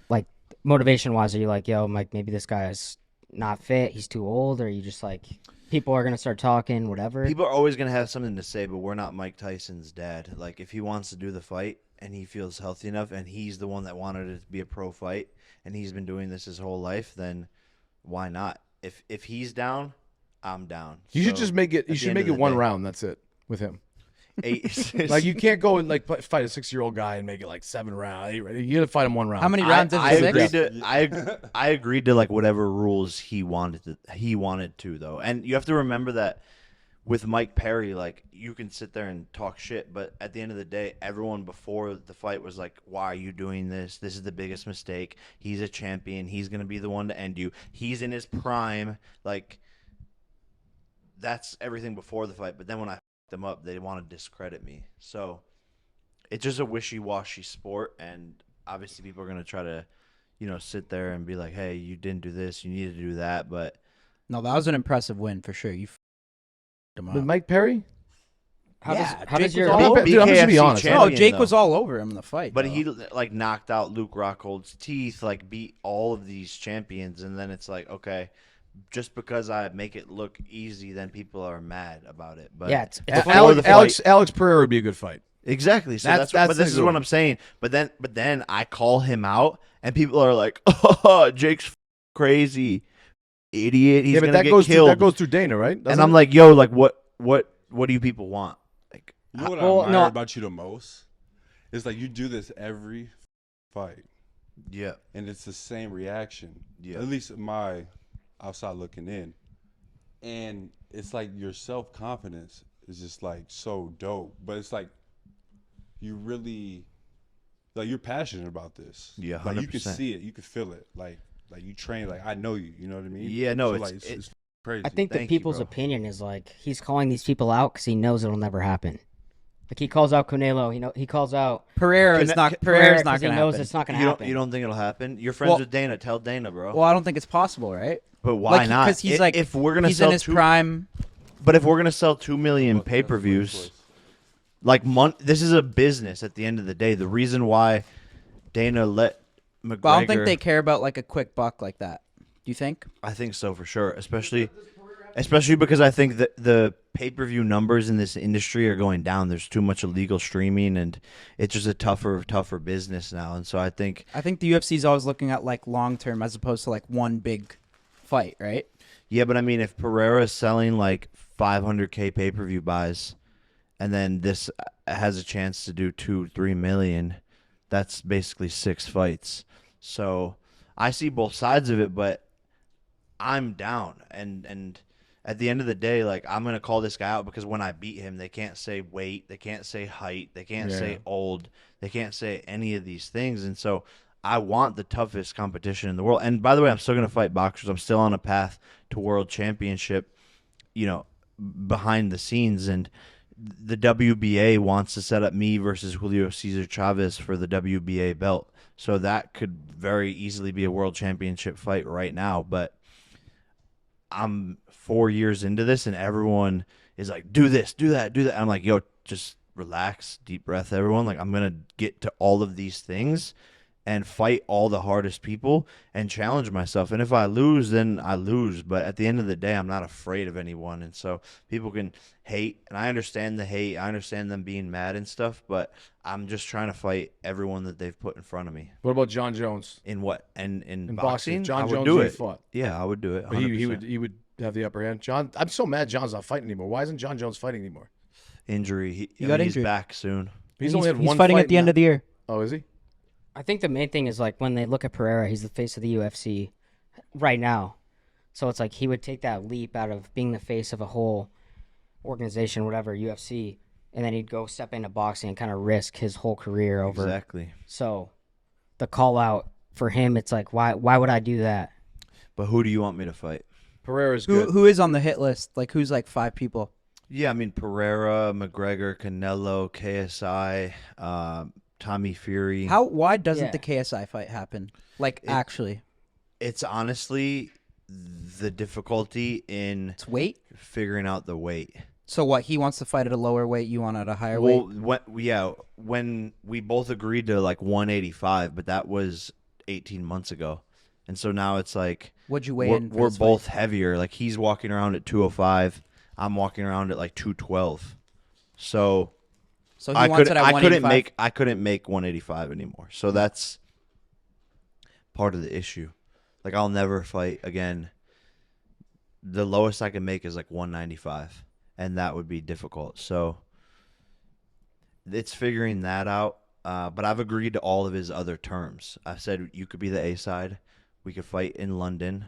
like, motivation-wise, are you like, yo, Mike, maybe this guy is not fit, he's too old, or are you just like, people are going to start talking, whatever? People are always gonna have something to say, but we're not Mike Tyson's dad. Like, if he wants to do the fight and he feels healthy enough, and he's the one that wanted it to be a pro fight, and he's been doing this his whole life, then why not? If he's down, I'm down. You should So, just make it. at You the should end make of it the one day- round. That's it with him. Eight, Like you can't go and like fight a 6-year-old guy and make it like 7 rounds. You got to fight him one round. How many rounds is I it? agreed Six? to I agreed to like whatever rules he wanted to though. And you have to remember that with Mike Perry, like you can sit there and talk shit, but at the end of the day, everyone before the fight was like, "Why are you doing this? This is the biggest mistake. He's a champion. He's gonna be the one to end you. He's in his prime." Like that's everything before the fight. But then when I fucked them up, they want to discredit me. So it's just a wishy-washy sport, and obviously people are gonna try to, sit there and be like, "Hey, you didn't do this. You need to do that." But No, that was an impressive win for sure. You f***ed him With up. Mike Perry. How Yeah, does Jake your was all over- Dude, I'm just gonna be BKFC honest. No, champion, Jake though. was all over him in the fight. But though. he like knocked out Luke Rockhold's teeth, like beat all of these champions, and then it's like, okay, just because I make it look easy, then people are mad about it. But Yeah, it's before funny. the Alex Pereira would be a good fight. exactly. So That's but this the is good what one. I'm saying. But then I call him out, and people are like, "Oh, Jake's crazy, idiot. He's Yeah, but gonna that get goes killed." through, that goes through Dana, right? and Doesn't I'm it? like, "Yo, like what do you people want?" Like, You know what Well, I admire no. about you the most? It's like you do this every fight, yeah, and it's the same reaction. Yeah. At least my outside looking in, and it's like your self confidence is just like so dope. But it's like you really, like you're passionate about this. Yeah, like you can 100%. see it, you can feel it. Like you train. Like I know you. You know what I mean? Yeah, no, So, it's- like, it- it's crazy. I think the Thank you, people's bro. opinion is like he's calling these people out because he knows it'll never happen. Like he calls out Canelo, he calls out Pereira's Can- not can- Pereira's not 'cause he going to knows happen. it's not going to you happen. don't think it'll happen? You're friends Well- with Dana. Tell Dana, bro. Well, I don't think it's possible, right? But why Like, not? Because he's I- like, if we're gonna he's sell in his prime. but if we're gonna sell 2 million That's pay-per-views, choice. like this is a business. At the end of the day, the reason why Dana let McGregor, But I don't think they care about like a quick buck like that. Do you think? I think so for sure, especially because I think that the pay-per-view numbers in this industry are going down. There's too much illegal streaming, and it's just a tougher business now. And so I think The UFC is always looking at like long term as opposed to like one big fight, right? yeah, but I mean, if Pereira is selling like 500K pay-per-view buys, and then this has a chance to do 2-3 million, that's basically 6 fights. So I see both sides of it, but I'm down. And at the end of the day, like I'm gonna call this guy out because when I beat him, they can't say weight, they can't say height, they can't Yeah. say old, they can't say any of these things. And so I want the toughest competition in the world. And by the way, I'm still gonna fight boxers. I'm still on a path to world championship, behind the scenes. And the WBA wants to set up me versus Julio Cesar Chavez for the WBA belt. So that could very easily be a world championship fight right now. But I'm 4 years into this, and everyone is like, do this, do that, do that. I'm like, yo, just relax, deep breath, everyone. Like, I'm going to get to all of these things, and fight all the hardest people and challenge myself. And if I lose, then I lose. But at the end of the day, I'm not afraid of anyone. And so people can hate, and I understand the hate. I understand them being mad and stuff, but I'm just trying to fight everyone that they've put in front of me. What about John Jones? In what? In boxing? boxing? John I would Jones, do he it. fought. Yeah, I would do it. But he 100%. would have the upper hand. John, I'm so mad John's not fighting anymore. Why isn't John Jones fighting anymore? Injury. He got He's injured. back soon. He's only had He's one fighting fight at the end now. of the year. Oh, is he? I think the main thing is like when they look at Pereira, he's the face of the UFC right now. So it's like he would take that leap out of being the face of a whole organization, whatever, UFC, and then he'd go step into boxing and kind of risk his whole career over. Exactly. So the call out for him, it's like, why would I do that? But who do you want me to fight? Pereira's good. Who is on the hit list? Like, who's like 5 people? Yeah, I mean Pereira, McGregor, Canelo, KSI, Tommy Fury. Why doesn't Yeah. the KSI fight happen? Like, actually, It's honestly the difficulty in it's weight. figuring out the weight. So what? He wants to fight at a lower weight. You want at a higher Well, weight. when we both agreed to like 185, but that was 18 months ago, and so now it's like What'd you weigh we're, in? for we're this both fight? heavier. Like he's walking around at 205, I'm walking around at like 212. So So he wants it at 185. I couldn't make 185 anymore. So that's part of the issue. Like I'll never fight again. The lowest I can make is like 195, and that would be difficult. So it's figuring that out. But I've agreed to all of his other terms. I said you could be the A side. We could fight in London.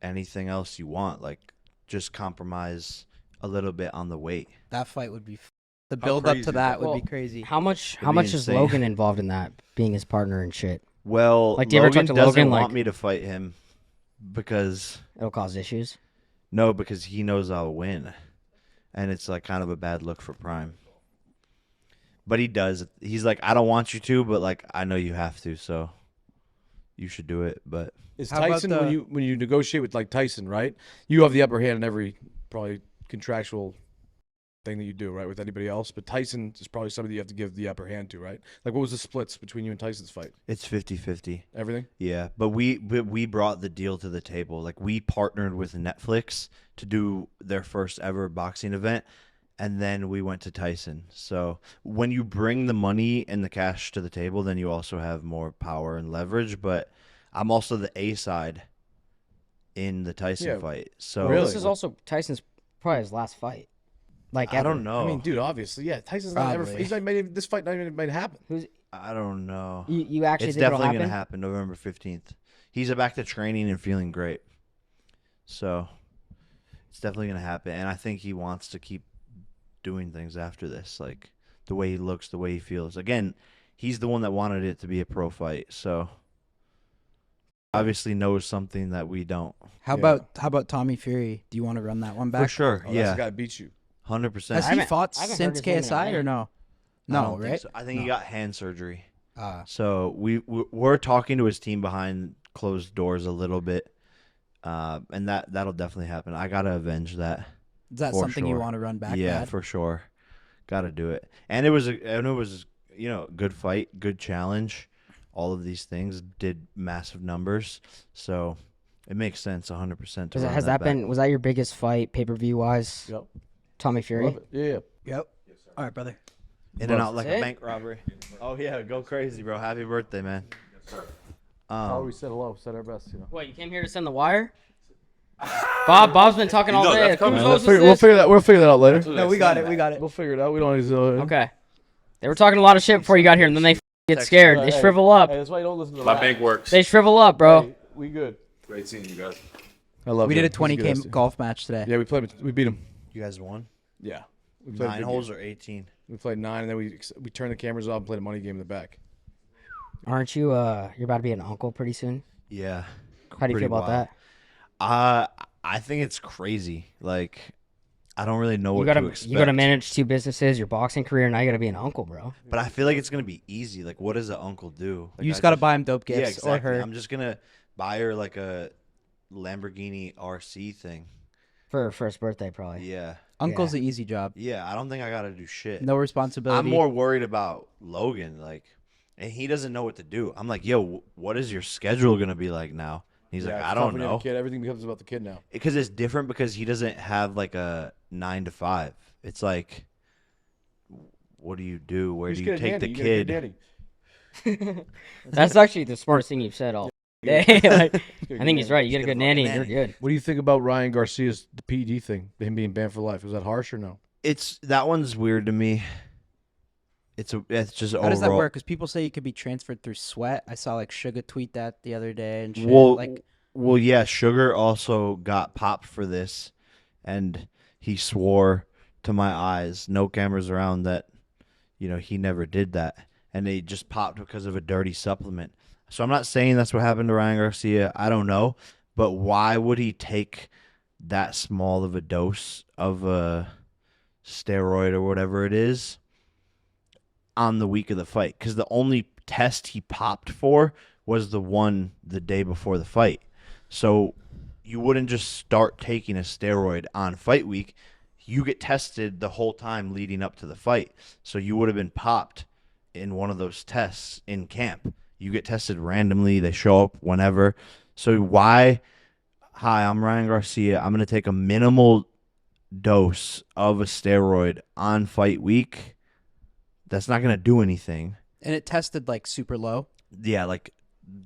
Anything else you want, like just compromise a little bit on the weight. That fight would be. The build up crazy to is that that? would Well, be crazy. How much It'd be is insane. Logan involved in that, being his partner and shit? Well, Like, do you ever talk Logan to doesn't Logan, want like- me to fight him because It'll cause issues. because he knows I'll win, and it's like kind of a bad look for Prime. But he does. He's like, I don't want you to, but like I know you have to, so you should do it. But Is How about Tyson the- when you negotiate with like Tyson, right? You have the upper hand in every probably contractual thing that you do, right, with anybody else. But Tyson is probably somebody you have to give the upper hand to, right? Like, what was the splits between you and Tyson's fight? it's 50-50. Everything. Yeah, but we brought the deal to the table. Like we partnered with Netflix to do their first ever boxing event, and then we went to Tyson. So when you bring the money and the cash to the table, then you also have more power and leverage. But I'm also the A side in the Tyson Yeah, fight. So really? This is also Tyson's probably his last fight. Like, I ever. don't know. I mean, dude, obviously, yeah. Tyson's not ever. Probably. He's not made this fight. Not even might happen. I don't know. You actually It's think it'll definitely happen? gonna happen November 15th. He's back to training and feeling great. So it's definitely gonna happen, and I think he wants to keep doing things after this, like the way he looks, the way he feels. Again, he's the one that wanted it to be a pro fight, so obviously knows something that we don't. How Yeah. about Tommy Fury? Do you want to run that one back? For sure, Oh, that's yeah, the guy that beat you. 100%. Has I he haven't- fought I haven't since heard his name in a KSI or minute. no? I No, don't think right? so. I think he No. got hand surgery. Ah. So we're talking to his team behind closed doors a little bit, and that'll definitely happen. I gotta avenge that. Is that For something you sure. want to run back? Yeah, bad? for sure. Got to do it. And it was good fight, good challenge. All of these things did massive numbers, so it makes sense 100% to run Has that back. been, was that your biggest fight pay-per-view wise? Yep. Tommy Fury? Love it. Yeah. Yep. All right, brother. in and out like That's a it? bank robbery? Oh yeah, go crazy, bro. Happy birthday, man. Oh, we said hello. Said our best. You know. What, you came here to send the wire? Bob's been talking all No, day. that's coming. Who knows We'll this? figure that. We'll figure that out later. No, we got it. We got it. We'll figure it out. We don't need to. Okay. They were talking a lot of shit before you got here, and then they get scared. They Hey, shrivel up. Hey, that's why you don't listen to My that. bank works. They shrivel up, bro. Hey, we good. Great seeing you guys. I love We you. did a He's good 20K ass dude. golf match today. Yeah, we played. We beat him. You guys won Yeah. We played a 9 good holes game. or 18? We played 9, and then we turned the cameras off and played a money game in the back. Aren't you, you're about to be an uncle pretty soon? Yeah. How do you feel Pretty about wild. that? I think it's crazy. Like, I don't really know You what gotta, to expect. you gotta manage 2 businesses, your boxing career, now you gotta be an uncle, bro. But I feel like it's gonna be easy. Like, what does an uncle do? Like, You just got to buy him dope gifts Yeah, exactly. or her. I'm just gonna buy her like a Lamborghini RC thing. For her first birthday, probably. Yeah, Uncle's the easy job. yeah. I don't think I gotta do shit. No responsibility. I'm more worried about Logan. Like, and he doesn't know what to do. I'm like, yo, what is your schedule gonna be like now? He's like, I don't know. Kid. Everything becomes about the kid now. Because it's different because he doesn't have like a 9 to 5. It's like, what do you do? Where do you take the kid? That's actually the smartest thing you've said all day. Like, I think he's right. You get a good nanny and you're good. What do you think about Ryan Garcia's PED thing? Him being banned for life. Was that harsh or no? That one's weird to me. It's just How overall. does that work? Because people say you could be transferred through sweat. I saw like Sugar tweet that the other day and shit. Well, yeah, Sugar also got popped for this, and he swore to my eyes, no cameras around, that he never did that, and they just popped because of a dirty supplement. So I'm not saying that's what happened to Ryan Garcia. I don't know, but why would he take that small of a dose of a steroid or whatever it is on the week of the fight? Because the only test he popped for was the one the day before the fight. So you wouldn't just start taking a steroid on fight week. You get tested the whole time leading up to the fight. So you would have been popped in one of those tests in camp. You get tested randomly. They show up whenever. So why? Hi, I'm Ryan Garcia. I'm going to take a minimal dose of a steroid on fight week. That's not going to do anything. And it tested like super low. Yeah, like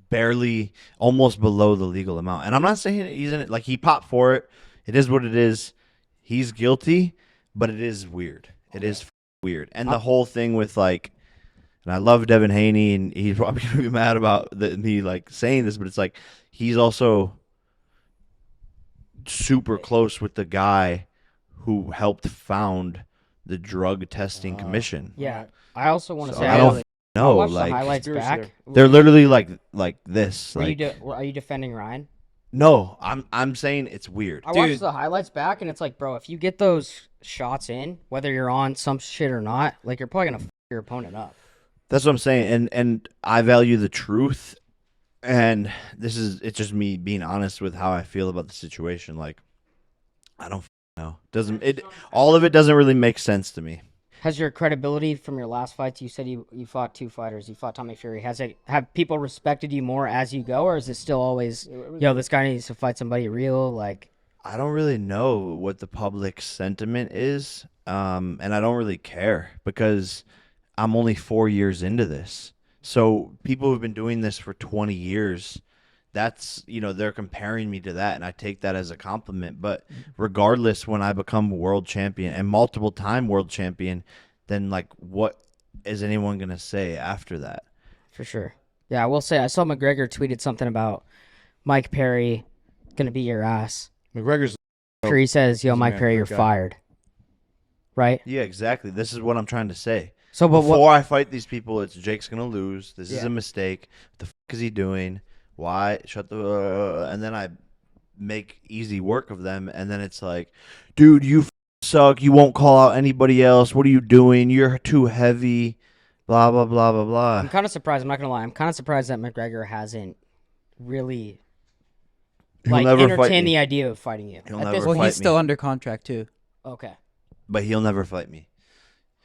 barely, almost below the legal amount. And I'm not saying he's in it. Like, he popped for it. It is what it is. He's guilty, but it is weird. It is weird. And the whole thing with like, and I love Devin Haney, and he's probably going to be mad about me like saying this, but it's like he's also super close with the guy who helped found the drug testing commission. Yeah. I also want to say I don't know. watched Like, the highlights back. they're literally like this. Are Like, you defending Ryan? no, I'm saying it's weird. I watched the highlights back, and it's like, bro, if you get those shots in, whether you're on some shit or not, like, you're probably gonna f your opponent up. That's what I'm saying, and I value the truth, and it's just me being honest with how I feel about the situation. Like, I don't know. All of it doesn't really make sense to me. Has your credibility from your last fights? You said you fought 2 fighters. You fought Tommy Fury. Have people respected you more as you go, or is it still always, yo, this guy needs to fight somebody real? Like, I don't really know what the public sentiment is, and I don't really care because I'm only 4 years into this. So people who've been doing this for 20 years, that's, they're comparing me to that, and I take that as a compliment. But regardless, when I become world champion and multiple-time world champion, then, like, what is anyone going to say after that? for sure. Yeah, I will say I saw McGregor tweeted something about Mike Perry gonna beat your ass. McGregor's. Sure, he says, "Yo, Mike Perry, you're fired." Right? Yeah, exactly. This is what I'm trying to say. So, but Before I fight these people, it's Jake's going to lose. This is a mistake. What the fuck is he doing? Why? And then I make easy work of them, and then it's like, dude, you suck. You won't call out anybody else. What are you doing? You're too heavy. Blah, blah, blah, blah, blah. I'm kind of surprised. I'm not gonna lie. I'm kind of surprised that McGregor hasn't really entertained the idea of fighting you. He'll never fight he's still me. under contract too. Okay. But he'll never fight me.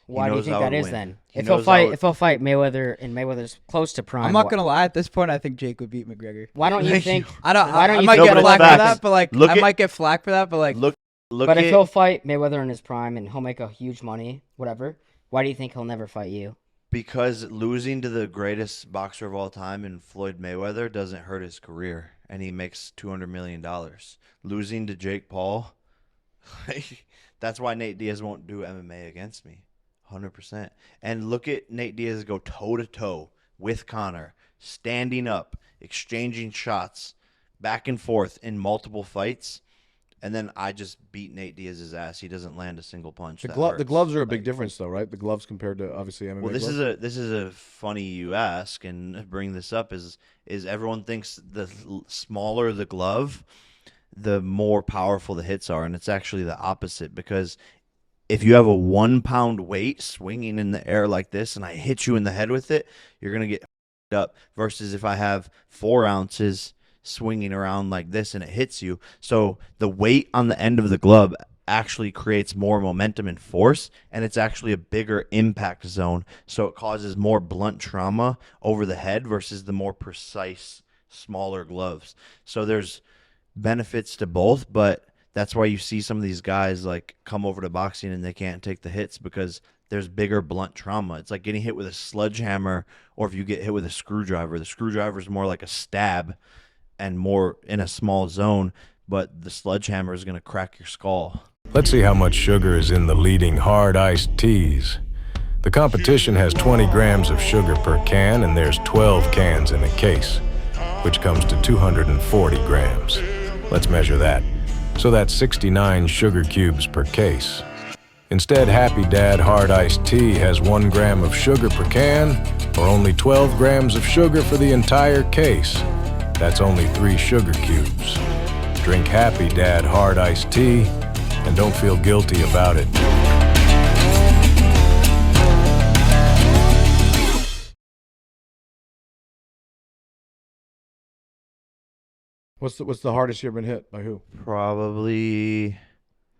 Why do you knows think I that would is win. then? He If he'll knows I would- fight Mayweather and Mayweather's close to prime. I'm not gonna lie. At this point, I think Jake would beat McGregor. Why don't you think? I don't. Why don't I you might think get it'll flack for happen? that, but like, Look I at- might get flack for that, but like, Look But at if he'll fight Mayweather in his prime and he'll make a huge money, whatever, why do you think he'll never fight you? because losing to the greatest boxer of all time in Floyd Mayweather doesn't hurt his career, and he makes $200 million. Losing to Jake Paul, that's why Nate Diaz won't do MMA against me, 100%. And look at Nate Diaz go toe-to-toe with Conor, standing up, exchanging shots, back and forth in multiple fights. And then I just beat Nate Diaz's ass. He doesn't land a single punch. The that the hurts. gloves are a big difference, though, right? The gloves compared to obviously MMA. Well, this gloves. is a funny you ask and bring this up is everyone thinks the smaller the glove, the more powerful the hits are, and it's actually the opposite, because if you have a 1 pound weight swinging in the air like this and I hit you in the head with it, you're gonna get up. Versus if I have 4 ounces swinging around like this and it hits you, so the weight on the end of the glove actually creates more momentum and force, and it's actually a bigger impact zone, so it causes more blunt trauma over the head versus the more precise, smaller gloves. So there's benefits to both, but that's why you see some of these guys like come over to boxing and they can't take the hits because there's bigger blunt trauma. It's like getting hit with a sledgehammer, or if you get hit with a screwdriver. The screwdriver is more like a stab and more in a small zone, but the sledgehammer is going to crack your skull. Let's see how much sugar is in the leading hard iced teas. The competition has 20 grams of sugar per can, and there's 12 cans in a case, which comes to 240 grams. Let's measure that. So that's 69 sugar cubes per case. Instead, Happy Dad Hard Iced Tea has 1 gram of sugar per can, or only 12 grams of sugar for the entire case. That's only 3 sugar cubes. Drink Happy Dad Hard Iced Tea, and don't feel guilty about it. What's the hardest you ever been hit by who? Probably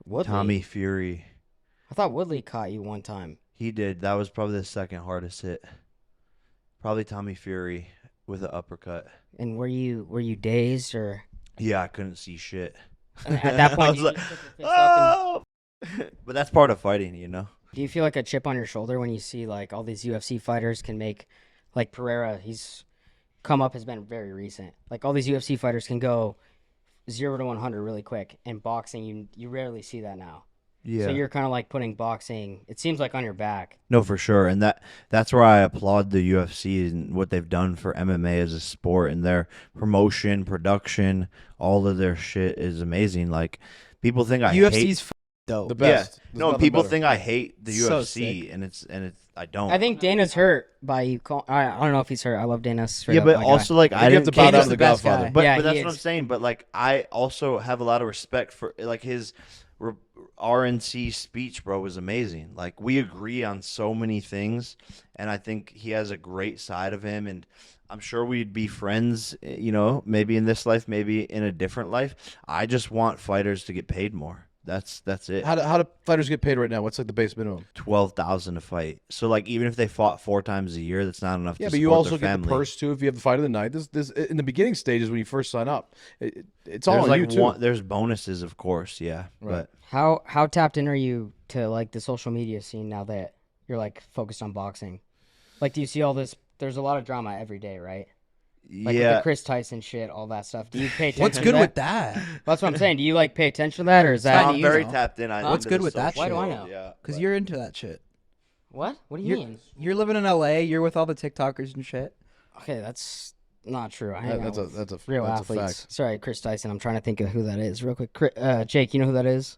Woodley. Tommy Fury. I thought Woodley caught you one time. He did. That was probably the second hardest hit. Probably Tommy Fury with an uppercut. And were you dazed or? Yeah, I couldn't see shit. At that I point, was you like, just took your fist up oh! But that's part of fighting, you know? do you feel like a chip on your shoulder when you see like all these UFC fighters can make, like Pereira, he's come up has been very recent. Like all these UFC fighters can go 0 to 100 really quick. In boxing, you rarely see that now. Yeah. So you're kind of like putting boxing, it seems like, on your back. No, for sure. And that's where I applaud the UFC and what they've done for MMA as a sport, and their promotion, production, all of their shit is amazing. Like, people think I hate UFC's dope. The best. Yeah. There's No, nothing people better. think I hate the So UFC, sick. and it's I don't. I think Dana's hurt by you. I don't know if he's hurt. I love Dana. Straight yeah, up, but my guy. also like You I have didn't to bow down Dana's to the the best Godfather. guy. But, Yeah, but that's he what I'm is. saying. But like, I also have a lot of respect for like his RNC speech, bro, was amazing. Like, we agree on so many things, and I think he has a great side of him. And I'm sure we'd be friends, you know, maybe in this life, maybe in a different life. I just want fighters to get paid more. That's it. How do fighters get paid right now? What's like the base minimum? 12,000 to fight. So like, even if they fought 4 times a year, that's not enough. Yeah, to but you support also their get family. the purse too if you have the fight of the night. This in the beginning stages when you first sign up. It's all There's on like you too. there's bonuses, of course, yeah. Right. But How tapped in are you to like the social media scene now that you're like focused on boxing? Like, do you see all this? There's a lot of drama every day, right? Like with yeah, the Chris Tyson shit, all that stuff. Do you pay attention? What's to good that? with that? That's what I'm saying. Do you like pay attention to that, or is that I'm you very know. tapped in. What's into good the with that social shit? Why do I world, know? Yeah, Because but- you're into that shit. what? What do you You're, mean? you're living in LA. You're with all the TikTokers and shit. Okay, that's not true. I hang That's out a with that's a real that's athletes. a fact. Sorry, Chris Tyson. I'm trying to think of who that is real quick. Jake, you know who that is?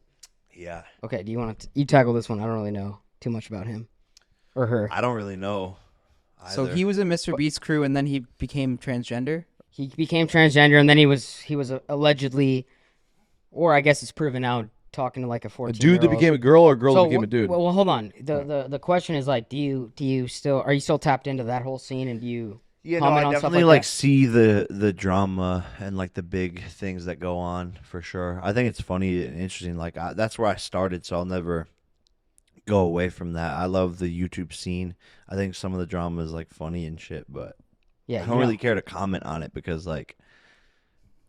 yeah. Okay, do you want to you tackle this one? I don't really know too much about him or her. I don't really know. So either. he was in Mr. Beast's crew, and then he became transgender. He became transgender, and then he was allegedly, or I guess it's proven now, talking to like a A 14-year-old. dude that became a girl or a girl that became a wh- dude? Well, hold on. The question is like, are you still tapped into that whole scene, and do you Yeah, no, comment I on stuff definitely like like that? see the drama and like the big things that go on for sure. I think it's funny and interesting. Like, that's where I started, so I'll never go away from that. I love the YouTube scene. I think some of the drama is like funny and shit, but Yeah, I don't really care to comment on it because like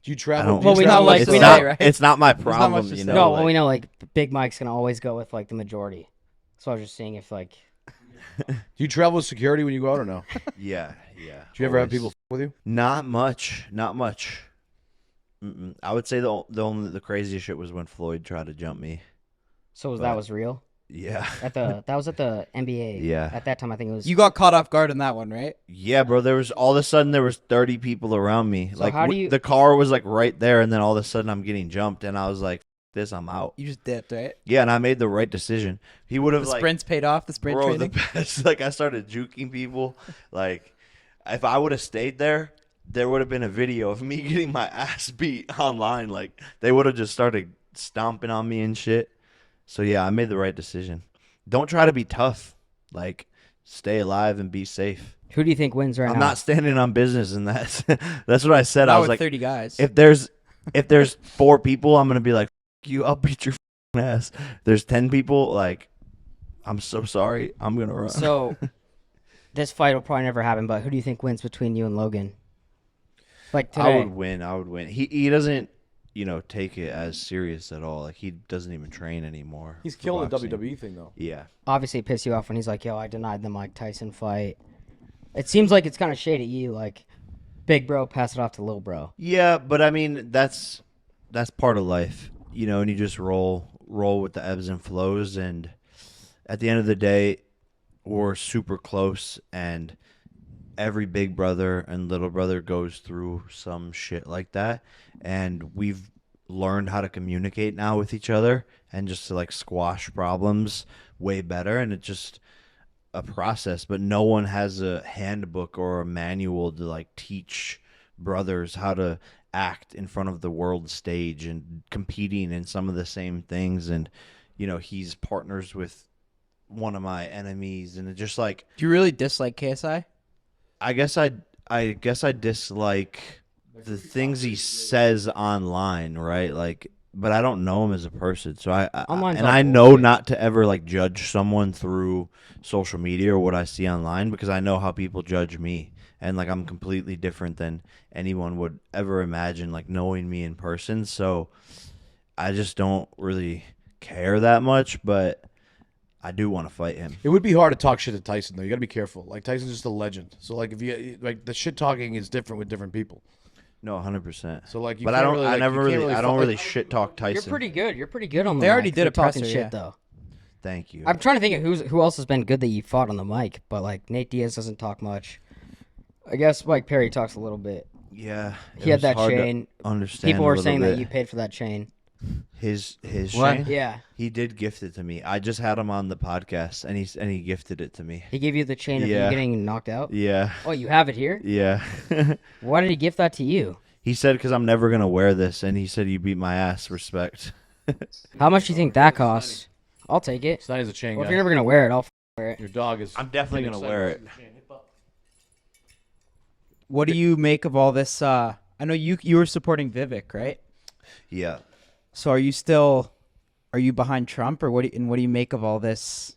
Do you I travel? don't. do you Well, we travel know, like, it's we not. know, right? It's not my not much problem. to You say. know. No, like, well, we know like Big Mike's gonna always go with like the majority. So I was just seeing if like Do you travel with security when you go out or no? Yeah, yeah. Do you ever have always. people with you? Not much. Not much. I would say the craziest shit was when Floyd tried to jump me. so that But- was real Yeah. that was at the NBA. Yeah. At that time, I think it was. You got caught off guard in that one, right? Yeah, bro. There was all of a sudden there was 30 people around me. So like how do you- the car was like right there, and then all of a sudden I'm getting jumped, and I was like, "This, I'm out." You just dipped, right? Yeah, and I made the right decision. He would have The like, sprints paid off. The sprint bro, training. the best. Like, I started juking people. Like, if I would have stayed there, there would have been a video of me getting my ass beat online. Like, they would have just started stomping on me and shit. So yeah, I made the right decision. Don't try to be tough. Like, stay alive and be safe. Who do you think wins right I'm now? not standing on business, and that's that's what I said. Not I was with like, 30 guys. if there's 4 people, I'm gonna be like, "F you, I'll beat your ass. There's 10 people. Like, I'm so sorry. I'm gonna run. So this fight will probably never happen. But who do you think wins between you and Logan? Like today. I would win. He doesn't, take it as serious at all. Like, he doesn't even train anymore. He's for killed the boxing. WWE thing though. Yeah. Obviously, it pissed you off when he's like, "Yo, I denied the Mike Tyson fight." It seems like it's kind of shade at you, like, big bro, pass it off to little bro. Yeah, but I mean that's part of life, and you just roll with the ebbs and flows. And at the end of the day, we're super close, and every big brother and little brother goes through some shit like that, and we've learned how to communicate now with each other and just to like squash problems way better. And it's just a process, but no one has a handbook or a manual to like teach brothers how to act in front of the world stage and competing in some of the same things. And he's partners with one of my enemies, and it just like, Do you really dislike KSI? I guess I dislike the things he says online, right? Like, but I don't know him as a person, so I know not to ever like judge someone through social media or what I see online, because I know how people judge me, and like I'm completely different than anyone would ever imagine, like knowing me in person. So I just don't really care that much, but I do want to fight him. It would be hard to talk shit to Tyson though. You got to be careful. Like Tyson's just a legend. So like if you like the shit talking is different with different people. No, 100%. So like, but I don't. I don't really shit talk Tyson. You're pretty good. You're pretty good on the They mic already did for a talking presser, shit yeah. though. Thank you. I'm trying to think of who else has been good that you fought on the mic, but like Nate Diaz doesn't talk much. I guess Mike Perry talks a little bit. Yeah, He had that chain. Understand. People were saying that you paid for that chain. His What? chain. Yeah, He did gift it to me. I just had him on the podcast, and he gifted it to me. he gave you the chain of you Yeah. getting knocked out. Yeah, Oh, you have it here. yeah. Why did he gift that to you? He said because I'm never gonna wear this, and he said you beat my ass. Respect. How much do you think that costs? I'll take it. Stein is a chain Well, if guy. you're never gonna wear it, I'll wear it. Your dog is. I'm definitely getting gonna wear it. What do you make of all this? I know you were supporting Vivek, right? Yeah. So are you behind Trump, or what do you make of all this?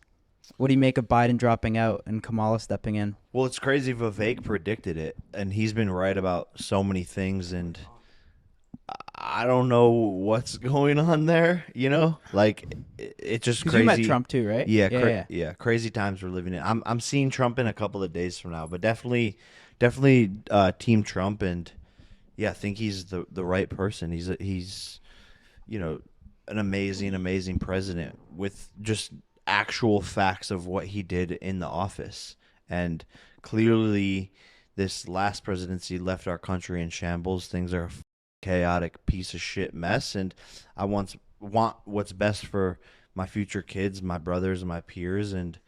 What do you make of Biden dropping out and Kamala stepping in? Well, it's crazy. Vivek predicted it, and he's been right about so many things, and I don't know what's going on there. Like it's just 'Cause crazy. you met Trump too, right? Yeah, yeah. Crazy times we're living in. I'm seeing Trump in a couple of days from now, but definitely, Team Trump, and yeah, I think he's the right person. He's an amazing president with just actual facts of what he did in the office. And clearly this last presidency left our country in shambles. Things are a chaotic piece of shit mess, and I want what's best for my future kids, my brothers and my peers. And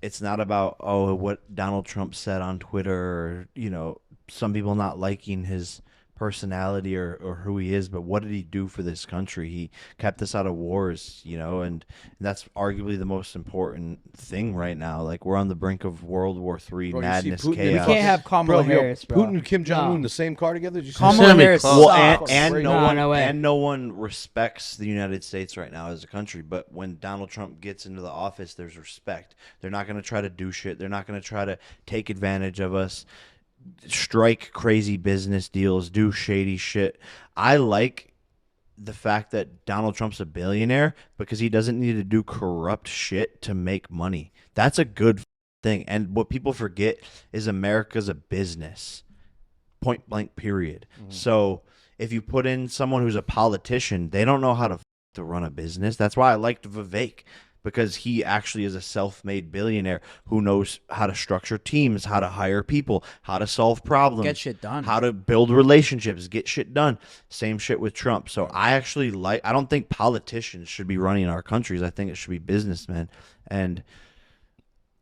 it's not about what Donald Trump said on Twitter, or some people not liking his personality or who he is, but what did he do for this country? He kept us out of wars, and that's arguably the most important thing right now. Like, we're on the brink of World War III Bro, you see madness, Putin- chaos. We can't have Kamala Bro, Harris, bro. Putin and Kim Jong Un in the same car together. Did you see Kamala that? Harris Well, sucks. and No way. no one respects the United States right now as a country. But when Donald Trump gets into the office, there's respect. They're not going to try to do shit. They're not going to try to take advantage of us, strike crazy business deals, do shady shit. I like the fact that Donald Trump's a billionaire because he doesn't need to do corrupt shit to make money. That's a good thing. And what people forget is America's a business. Point blank, period. So if you put in someone who's a politician, they don't know how to run a business. That's why I liked Vivek, because he actually is a self-made billionaire who knows how to structure teams, how to hire people, how to solve problems, Get shit done. how to build relationships, get shit done. Same shit with Trump. So I don't think politicians should be running our countries. I think it should be businessmen. And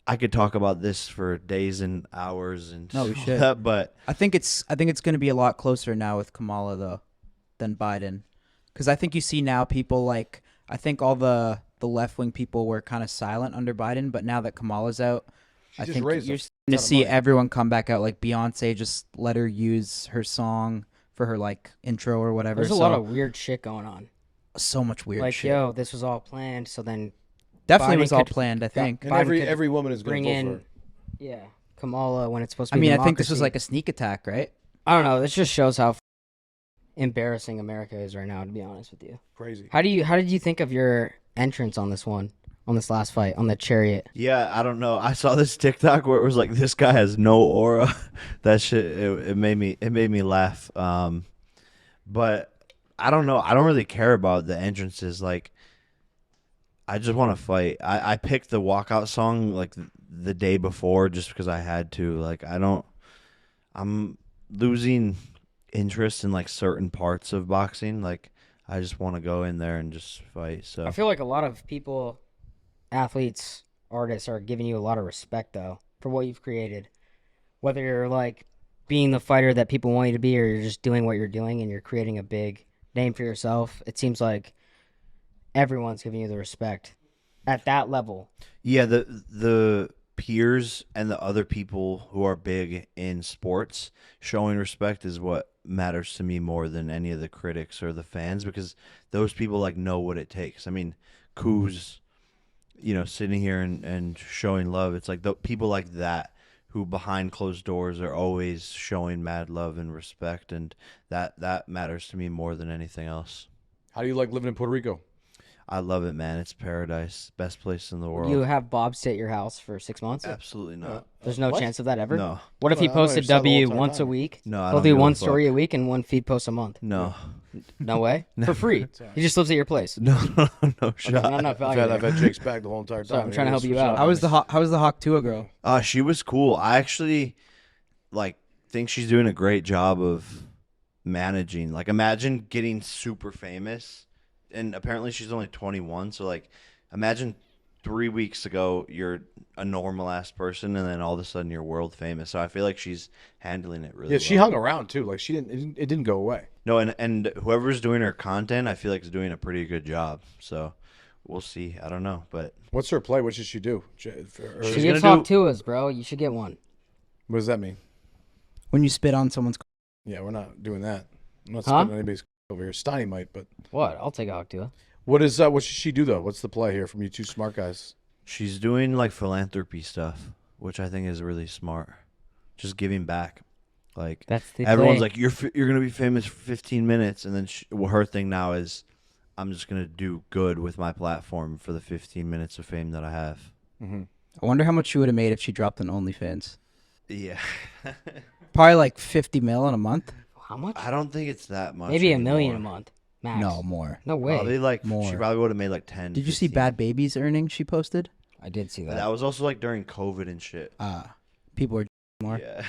I could talk about this for days and hours and No, we all should. that, but I think it's going to be a lot closer now with Kamala though than Biden, because I think you see now people like, I think all the left wing people were kind of silent under Biden, but now that Kamala's out, I just think raised you're a starting to ton of see money. everyone come back out. Like Beyonce just let her use her song for her like intro or whatever. There's a So lot of weird shit going on. So much weird like, shit. yo, this was all planned. So then Definitely Biden was all could- planned, I think. And Biden could every woman is going bring to vote in, for her. yeah, Kamala when it's supposed to I be. mean, I think this was democracy. like a sneak attack, right? I don't know. This just shows how embarrassing America is right now. To be honest with you, Crazy. how did you think of your entrance on this last fight on the chariot? Yeah, I don't know. I saw this TikTok where it was like, this guy has no aura. That shit, it made me laugh. But I don't know. I don't really care about the entrances. Like, I just want to fight. I picked the walkout song like the day before just because I had to. Like, I'm losing interest in like certain parts of boxing. Like, I just want to go in there and just fight. So I feel like a lot of people, athletes, artists are giving you a lot of respect though for what you've created. Whether you're like being the fighter that people want you to be, or you're just doing what you're doing and you're creating a big name for yourself, it seems like everyone's giving you the respect at that level. yeah, the peers and the other people who are big in sports showing respect is what matters to me more than any of the critics or the fans, because those people like know what it takes. I mean, Kuz, sitting here and showing love. It's like the people like that who behind closed doors are always showing mad love and respect, and that matters to me more than anything else. How do you like living in Puerto Rico? I love it, man. It's paradise. Best place in the world. You have Bob stay at your house for 6 months? Absolutely not. There's no What? chance of that ever? No. What if he Well, I thought posted you said the whole W entire once a time. week? No, I He'll don't do give a one fuck. story a week and one feed post a month. No. No way? For free. He just lives at your place. No shot. Not enough value I've there. had Jake's back the whole entire time. Sorry, I'm trying to help you out. How was the Hawk Tua girl? She was cool. I actually think she's doing a great job of managing. Like, imagine getting super famous, and apparently she's only 21. So like, imagine 3 weeks ago you're a normal ass person, and then all of a sudden you're world famous. So I feel like she's handling it really. Yeah, she well. hung around too. Like it didn't go away. No, and whoever's doing her content, I feel like is doing a pretty good job. So we'll see. I don't know, but What's her play? What should she do? She She's gets gonna Hawk Tuas, bro. You should get one. What does that mean? When you spit on someone's. Yeah, we're not doing that. I'm not Huh? spitting anybody's over here. Steiny might, but What? I'll take a Hawk Tua. what should she do though? What's the play here from you two smart guys? she's doing like philanthropy stuff, which I think is really smart. Just giving back. Like, That's the everyone's play. like, you're gonna be famous for 15 minutes, and then her thing now is, I'm just gonna do good with my platform for the 15 minutes of fame that I have. I wonder how much she would have made if she dropped an OnlyFans. Yeah, Probably like 50 mil in a month. How much? I don't think it's that much. Maybe $1 anymore. million a month. Max. No, more. No way. Probably like More. she probably would have made like 10. Did you see 15. Bad Baby's earnings she posted? I did see That that. was also like during COVID and shit. People are more. Yeah.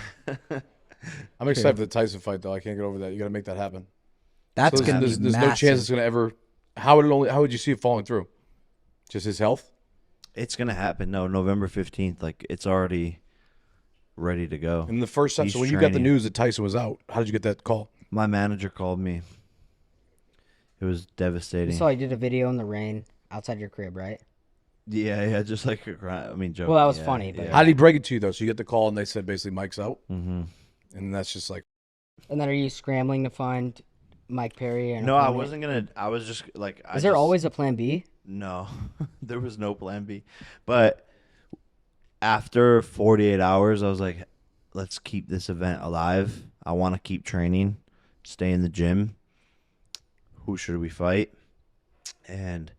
I'm excited for the Tyson fight though. I can't get over that. You got to make that happen. That's So gonna there's be no massive. chance it's gonna ever. How would you see it falling through? Just his health. It's gonna happen. No, November 15th. Like, it's already ready to go. And the first time, He's so when you got the training. news that Tyson was out, how did you get that call? My manager called me. It was I devastating. saw you did a video in the rain outside your crib, right? Yeah, just like joking. Well, that was yeah, funny, but- yeah. How did he break it to you though? So you get the call and they said basically Mike's out, Mm-hmm. and that's just like And then are you scrambling to find Mike Perry? And No, I wasn't gonna. I was just like. Is there always a plan B? No, there was no plan B. But after 48 hours, I was like, let's keep this event alive. I want to keep training, stay in the gym. Who should we fight? And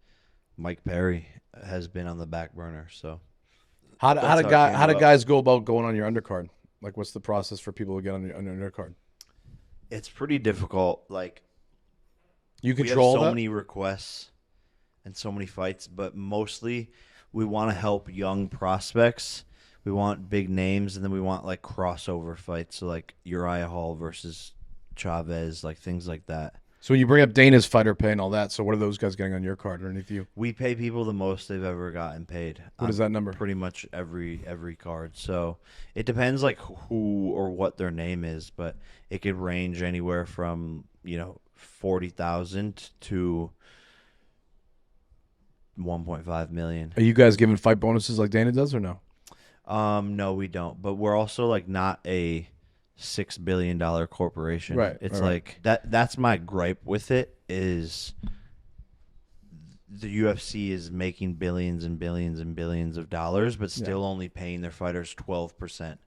Mike Perry has been on the back burner. So how do That's how it came do about. guys go about going on your undercard? Like, what's the process for people to get on your undercard? it's pretty difficult. Like, You we have control so that. many requests and so many fights, but mostly we want to help young prospects. We want big names, and then we want like crossover fights, so like Uriah Hall versus Chavez, like things like that. So when you bring up Dana's fighter pay and all that, so what are those guys getting on your card underneath you? We pay people the most they've ever gotten paid. What is that number? Pretty much every card. So it depends like who or what their name is, but it could range anywhere from 40,000 to 1.5 million. Are you guys giving fight bonuses like Dana does or no? No, we don't. But we're also like not a $6 billion corporation. Right, It's right, like that's my gripe with it is the UFC is making billions and billions and billions of dollars, but still only paying their fighters 12%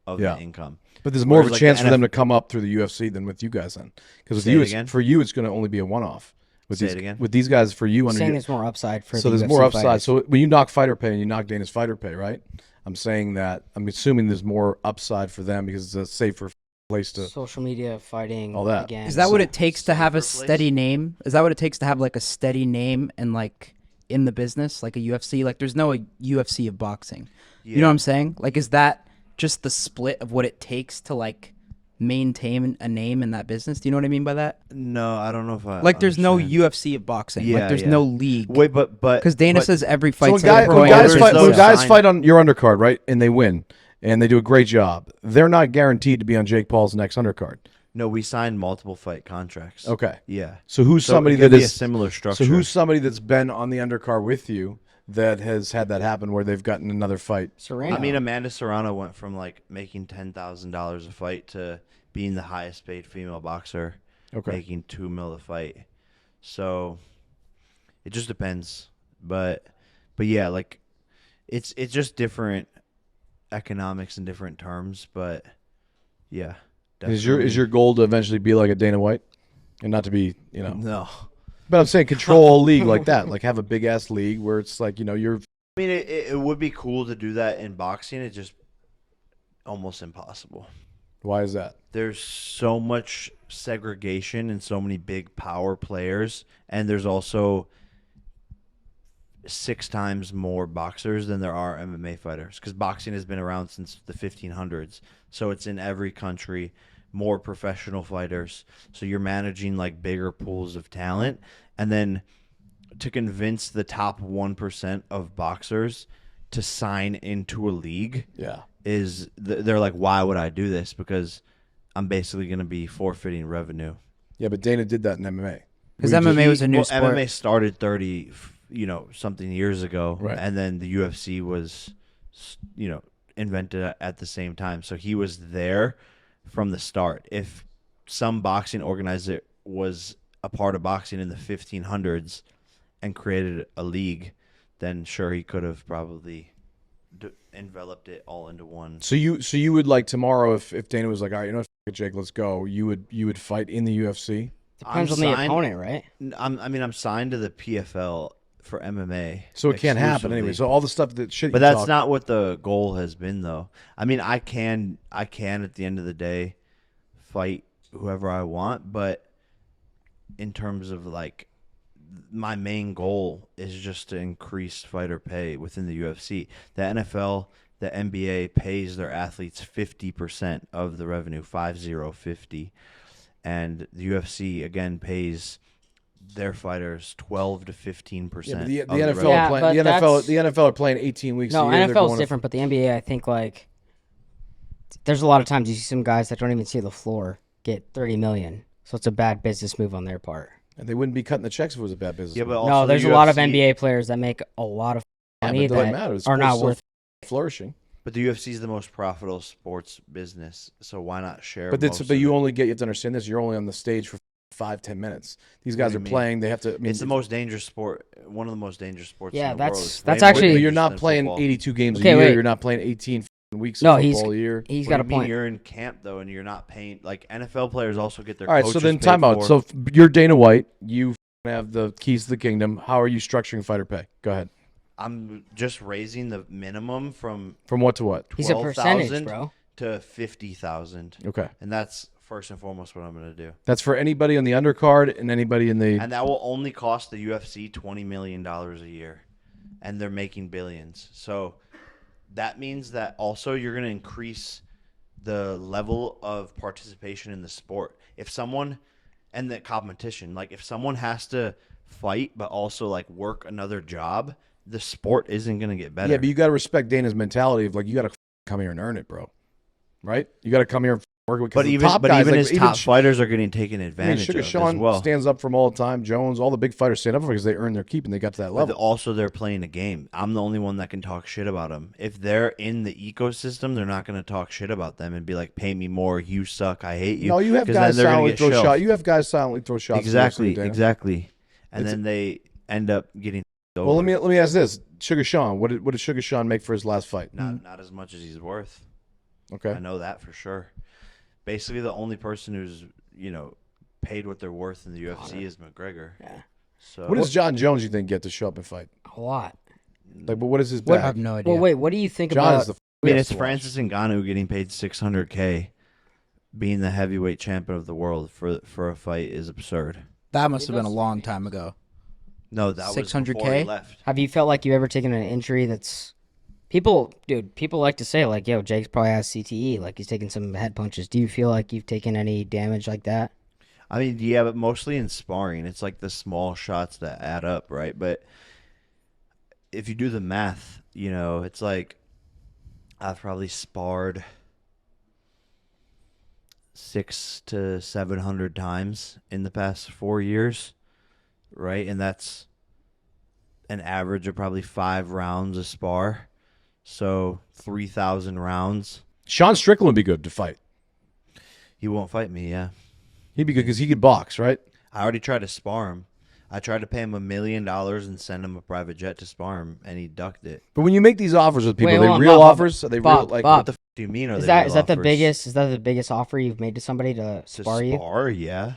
of the income. But there's more of a Whereas, chance for them to come up through the UFC than with you guys then. Because with you, for you, it's going to only be a one-off. With with these guys, for you, saying there's more upside for so the there's UFC more upside. fighters. So when you knock fighter pay and you knock Dana's fighter pay, right? I'm saying that I'm assuming there's more upside for them because it's a safer place to social media fighting all that. Again. Is that what it takes to have a steady name? Is that what it takes to have like a steady name and like in the business, like a UFC? Like there's no UFC of boxing. You know what I'm saying? Like is that just the split of what it takes to like maintain a name in that business? Do you know what I mean by that? No, I don't know if I like there's no understand. UFC of boxing. Like there's no league. Wait, but because Dana says every fight. So when guys fight on your undercard, right, and they win and they do a great job, they're not guaranteed to be on Jake Paul's next undercard. No, we signed multiple fight contracts. Okay. Yeah. So who's somebody it could that be is a similar structure? So who's somebody that's been on the undercard with you that has had that happen where they've gotten another fight? Serrano. I mean, Amanda Serrano went from like making $10,000 a fight to being the highest paid female boxer, making $2 million a fight. So it just depends, but yeah, like it's just different economics in different terms, but yeah. Definitely. Is your goal to eventually be like a Dana White, and not to be No. But I'm saying control a league like that, like have a big ass league where it's like you're. I mean, it would be cool to do that in boxing. It's just almost impossible. Why is that? There's so much segregation and so many big power players, and there's also 6 times more boxers than there are MMA fighters because boxing has been around since the 1500s. So it's in every country, more professional fighters. So you're managing like bigger pools of talent. And then to convince the top 1% of boxers to sign into a league is they're like, why would I do this? Because I'm basically going to be forfeiting revenue. Yeah, but Dana did that in MMA. Because MMA was a new sport. MMA started 30 something years ago, right. And then the UFC was, invented at the same time. So he was there from the start. If some boxing organizer was a part of boxing in the 1500s and created a league, then sure he could have probably enveloped it all into one. So you would like tomorrow if Dana was like, all right, Jake, let's go. You would fight in the UFC. Depends on the opponent, right? I'm signed to the PFL for MMA. So it can't happen anyway. So all the stuff But that's not what the goal has been, though. I mean, I can at the end of the day fight whoever I want, but in terms of like my main goal is just to increase fighter pay within the UFC. The NFL, the NBA pays their athletes 50% of the revenue, 50, and the UFC again pays their fighters 12 to 15%. Yeah, the NFL are playing 18 weeks. No, a year. NFL is different, but the NBA, I think, like there's a lot of times you see some guys that don't even see the floor get $30 million, so it's a bad business move on their part. And they wouldn't be cutting the checks if it was a bad business. Yeah, move. but also no, there's a lot of NBA players that make a lot of money that are not worth flourishing. But the UFC is the most profitable sports business, so why not share? But you have to understand this. You're only on the stage for 5-10 minutes. These guys are playing. They have to. It's the most dangerous sport. One of the most dangerous sports. Yeah, in the world. that's actually. But you're not playing football. 82 games a year. Wait. You're not playing 18 weeks of football a year. He's got a point. You're in camp though, and you're not paying. Like NFL players also get their. All right, so then time out. So you're Dana White. You have the keys to the kingdom. How are you structuring fighter pay? Go ahead. I'm just raising the minimum from what to what? He's a percentage, bro. To 50,000. Okay, and that's first and foremost what I'm going to do. That's for anybody on the undercard and anybody in the. And that will only cost the UFC $20 million a year, and they're making billions. So that means that also you're going to increase the level of participation in the sport. If someone and the competition, like if someone has to fight but also like work another job, the sport isn't going to get better. Yeah, but you got to respect Dana's mentality of like you got to come here and earn it, bro. Right? You got to come here and work with. But even his top fighters are getting taken advantage Sugar of Sean as well. Stands up for them all the time. Jones, all the big fighters stand up for because they earn their keep and they got to that level. But also, they're playing a game. I'm the only one that can talk shit about them. If they're in the ecosystem, they're not going to talk shit about them and be like, "Pay me more. You suck. I hate you." No, you have guys silently throw shots. You have guys silently throw shots. Exactly. And then they end up getting over. Well, let me ask this: Sugar Sean, what did Sugar Sean make for his last fight? Not as much as he's worth. Okay. I know that for sure. Basically, the only person who's paid what they're worth in the UFC is McGregor. Yeah. So What does John Jones, you think, get to show up and fight? A lot. Like, but what is his I bag? have no idea. Well, wait. What do you think John about? is the. I mean, best it's to watch. Francis Ngannou getting paid $600K, being the heavyweight champion of the world for a fight is absurd. That must have been a long time ago. No, that was 600K? before he left. Have you felt like you ever taken an injury that's people like to say like, yo, Jake's probably has CTE, like he's taking some head punches. Do you feel like you've taken any damage like that? I mean, yeah, but mostly in sparring. It's like the small shots that add up, right? But if you do the math, it's like I've probably sparred 600 to 700 times in the past 4 years, right? And that's an average of probably 5 rounds a spar. So 3,000 rounds. Sean Strickland would be good to fight. He won't fight me, yeah. He'd be good because he could box, right? I already tried to spar him. I tried to pay him $1 million and send him a private jet to spar him, and he ducked it. But when you make these offers with people, Wait, are they hold on, real Bob, offers? Are they Bob, real like? Bob. What the f*** do you mean? Are Is they that real is that the offers? biggest? Is that the biggest offer you've made to somebody to To spar you? spar, yeah.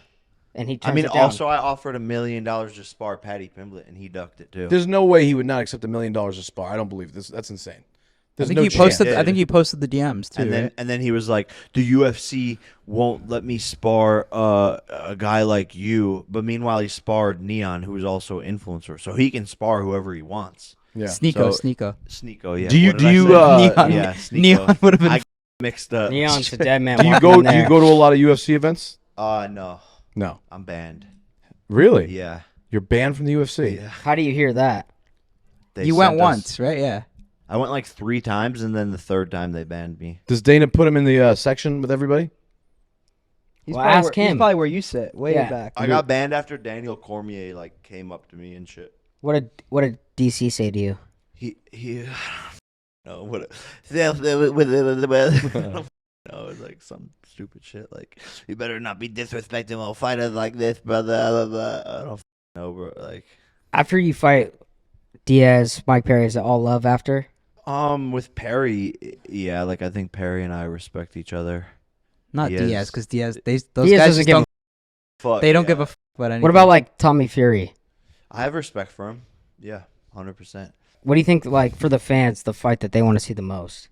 And he turns I mean, it down. also I offered $1 million to spar Patty Pimblett, and he ducked it too. There's no way he would not accept $1 million to spar. I don't believe this. That's insane. I There's think no you chance. posted. I think you posted the DMs too. and then right? and then he was like, "The UFC won't let me spar a guy like you." But meanwhile, he sparred Neon, who is also an influencer, so he can spar whoever he wants. Yeah. Sneeko, So- Sneeko. Sneeko, yeah. Do you What did I say? Neon, yeah, Sneeko. Neon would have been. I mixed up. Neon's a dead man. Do you walking go? in Do you there. go to a lot of UFC events? No, No. I'm banned. Really? Yeah. You're banned from the UFC. Yeah. How do you hear that? They You went sent us- once, right? Yeah. I went like 3 times, and then the 3rd time they banned me. Does Dana put him in the section with everybody? He's Well, probably ask where, him. He's probably where you sit, way Yeah. back. I got banned after Daniel Cormier came up to me and shit. What did DC say to you? He no what no, it's like some stupid shit like you better not be disrespecting little fighters like this, brother. I don't know, bro. Like After you fight Diaz, Mike Perry, is it all love after? with Perry, yeah, like I think Perry and I respect each other. Not Diaz. Diaz, because those Diaz guys doesn't just give don't. Fuck, They don't yeah. give a fuck about anything. What about like Tommy Fury? I have respect for him. Yeah, 100%. What do you think, like, for the fans, the fight that they want to see the most?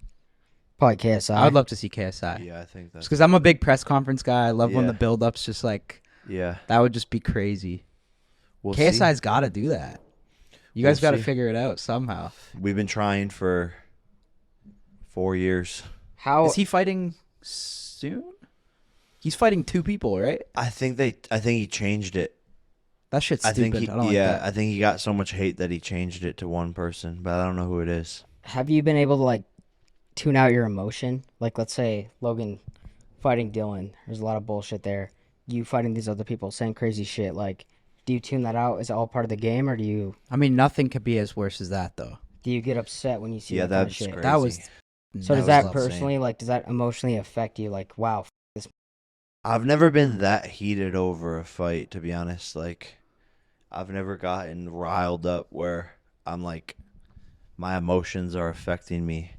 Probably KSI. I would love to see KSI. Yeah, I think that's Because I'm a big press conference guy. I love when Yeah. the build-up's just like yeah. that would just be crazy. We'll KSI's got to do that. You guys We'll got to see. figure it out somehow. see. We've been trying for 4 years. How Is he fighting soon? He's fighting 2 people, right? I think he changed it. That shit's I stupid. think I don't like yeah, that. I think he got so much hate that he changed it to one person, but I don't know who it is. have you been able to like tune out your emotion? Like, let's say Logan fighting Dylan. There's a lot of bullshit there. You fighting these other people saying crazy shit. Like, do you tune that out? Is it all part of the game, or do you I mean, nothing could be as worse as that, though. get upset when you see Yeah, that kind of that's shit? crazy. That was. So does was that insane. personally, like, does that emotionally affect you? Like, wow, I've never been that heated over a fight, to be honest. Like, I've never gotten riled up where I'm like, my emotions are affecting me.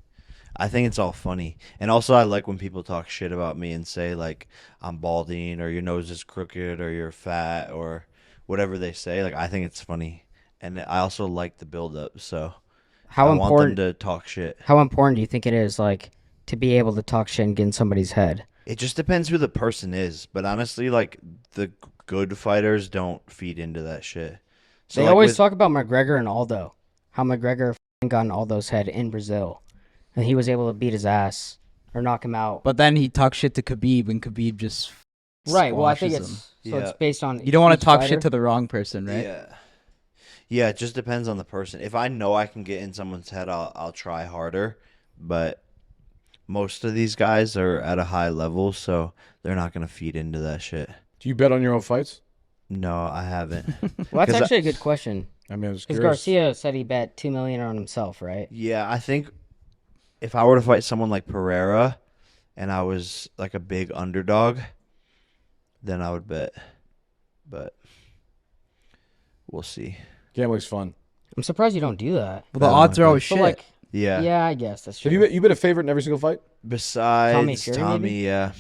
I think it's all funny. And also, I like when people talk shit about me and say, like, I'm balding or your nose is crooked or you're fat or whatever they say. Like, I think it's funny. And I also like the build up. So how I want important? them to talk shit. How important do you think it is, like, to be able to talk shit and get in somebody's head? It just depends who the person is. But honestly, like, the good fighters don't feed into that shit. So They like always with- talk about McGregor and Aldo. How McGregor got in Aldo's head in Brazil. And he was able to beat his ass or knock him out. But then he talked shit to Khabib, and Khabib just. Right, well, I think squashes it's him. so it's Yeah. based on You don't want each to talk fighter. shit to the wrong person, right? Yeah. Yeah, it just depends on the person. If I know I can get in someone's head, I'll try harder. But most of these guys are at a high level, so they're not going to feed into that shit. Do you bet on your own fights? No, I haven't. Well, that's 'Cause actually a good question. I mean, I was Because curious. Garcia said he bet $2 million on himself, right? Yeah, I think if I were to fight someone like Pereira and I was like a big underdog, then I would bet. But we'll see. Gambling's fun. I'm surprised you don't do that. Well, the odds are always So shit. like, Yeah. yeah, I guess that's true. Have you been a favorite in every single fight? Besides Fury, Tommy, maybe? yeah.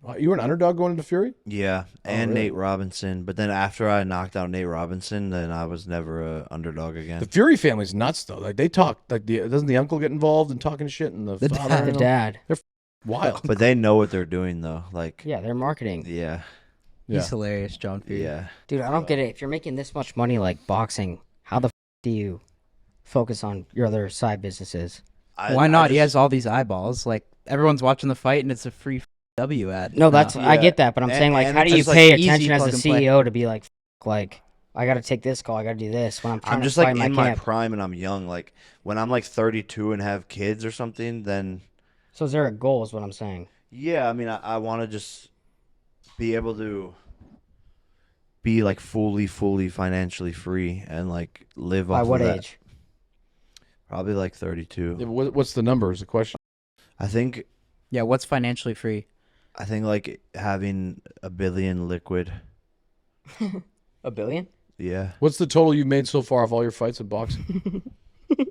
Wow, you were an underdog going into Fury? Yeah, and really? Nate Robinson. But then after I knocked out Nate Robinson, then I was never a underdog again. The Fury family's nuts though. Like they talk like doesn't the uncle get involved in talking shit and the father? dad. The dad. Wild. But they know what they're doing though. Like, Yeah, they're marketing. yeah, He's hilarious, John Fury. yeah. Dude, I don't get it. If you're making this much money like boxing, how the do you focus on your other side businesses? Why not? He has all these eyeballs. Like everyone's watching the fight, and it's a free W ad. No, that's I Yeah. get that, but I'm And- saying like, and how do it's you just, like, pay easy attention as plug a and play. CEO to be like I got to take this call, I got to do this when I'm trying I'm to just fight like in my camp. prime and I'm young. Like when I'm like 32 and have kids or something, then So is there a goal? Is what I'm saying. yeah. I mean, I want to just be able to be like fully financially free and like live By off what of that. age? Probably like 32. Yeah, but what's the number is the question. I think Yeah, what's financially free? like having $1 billion liquid. $1 billion? Yeah. What's the total you've made so far of all your fights in boxing?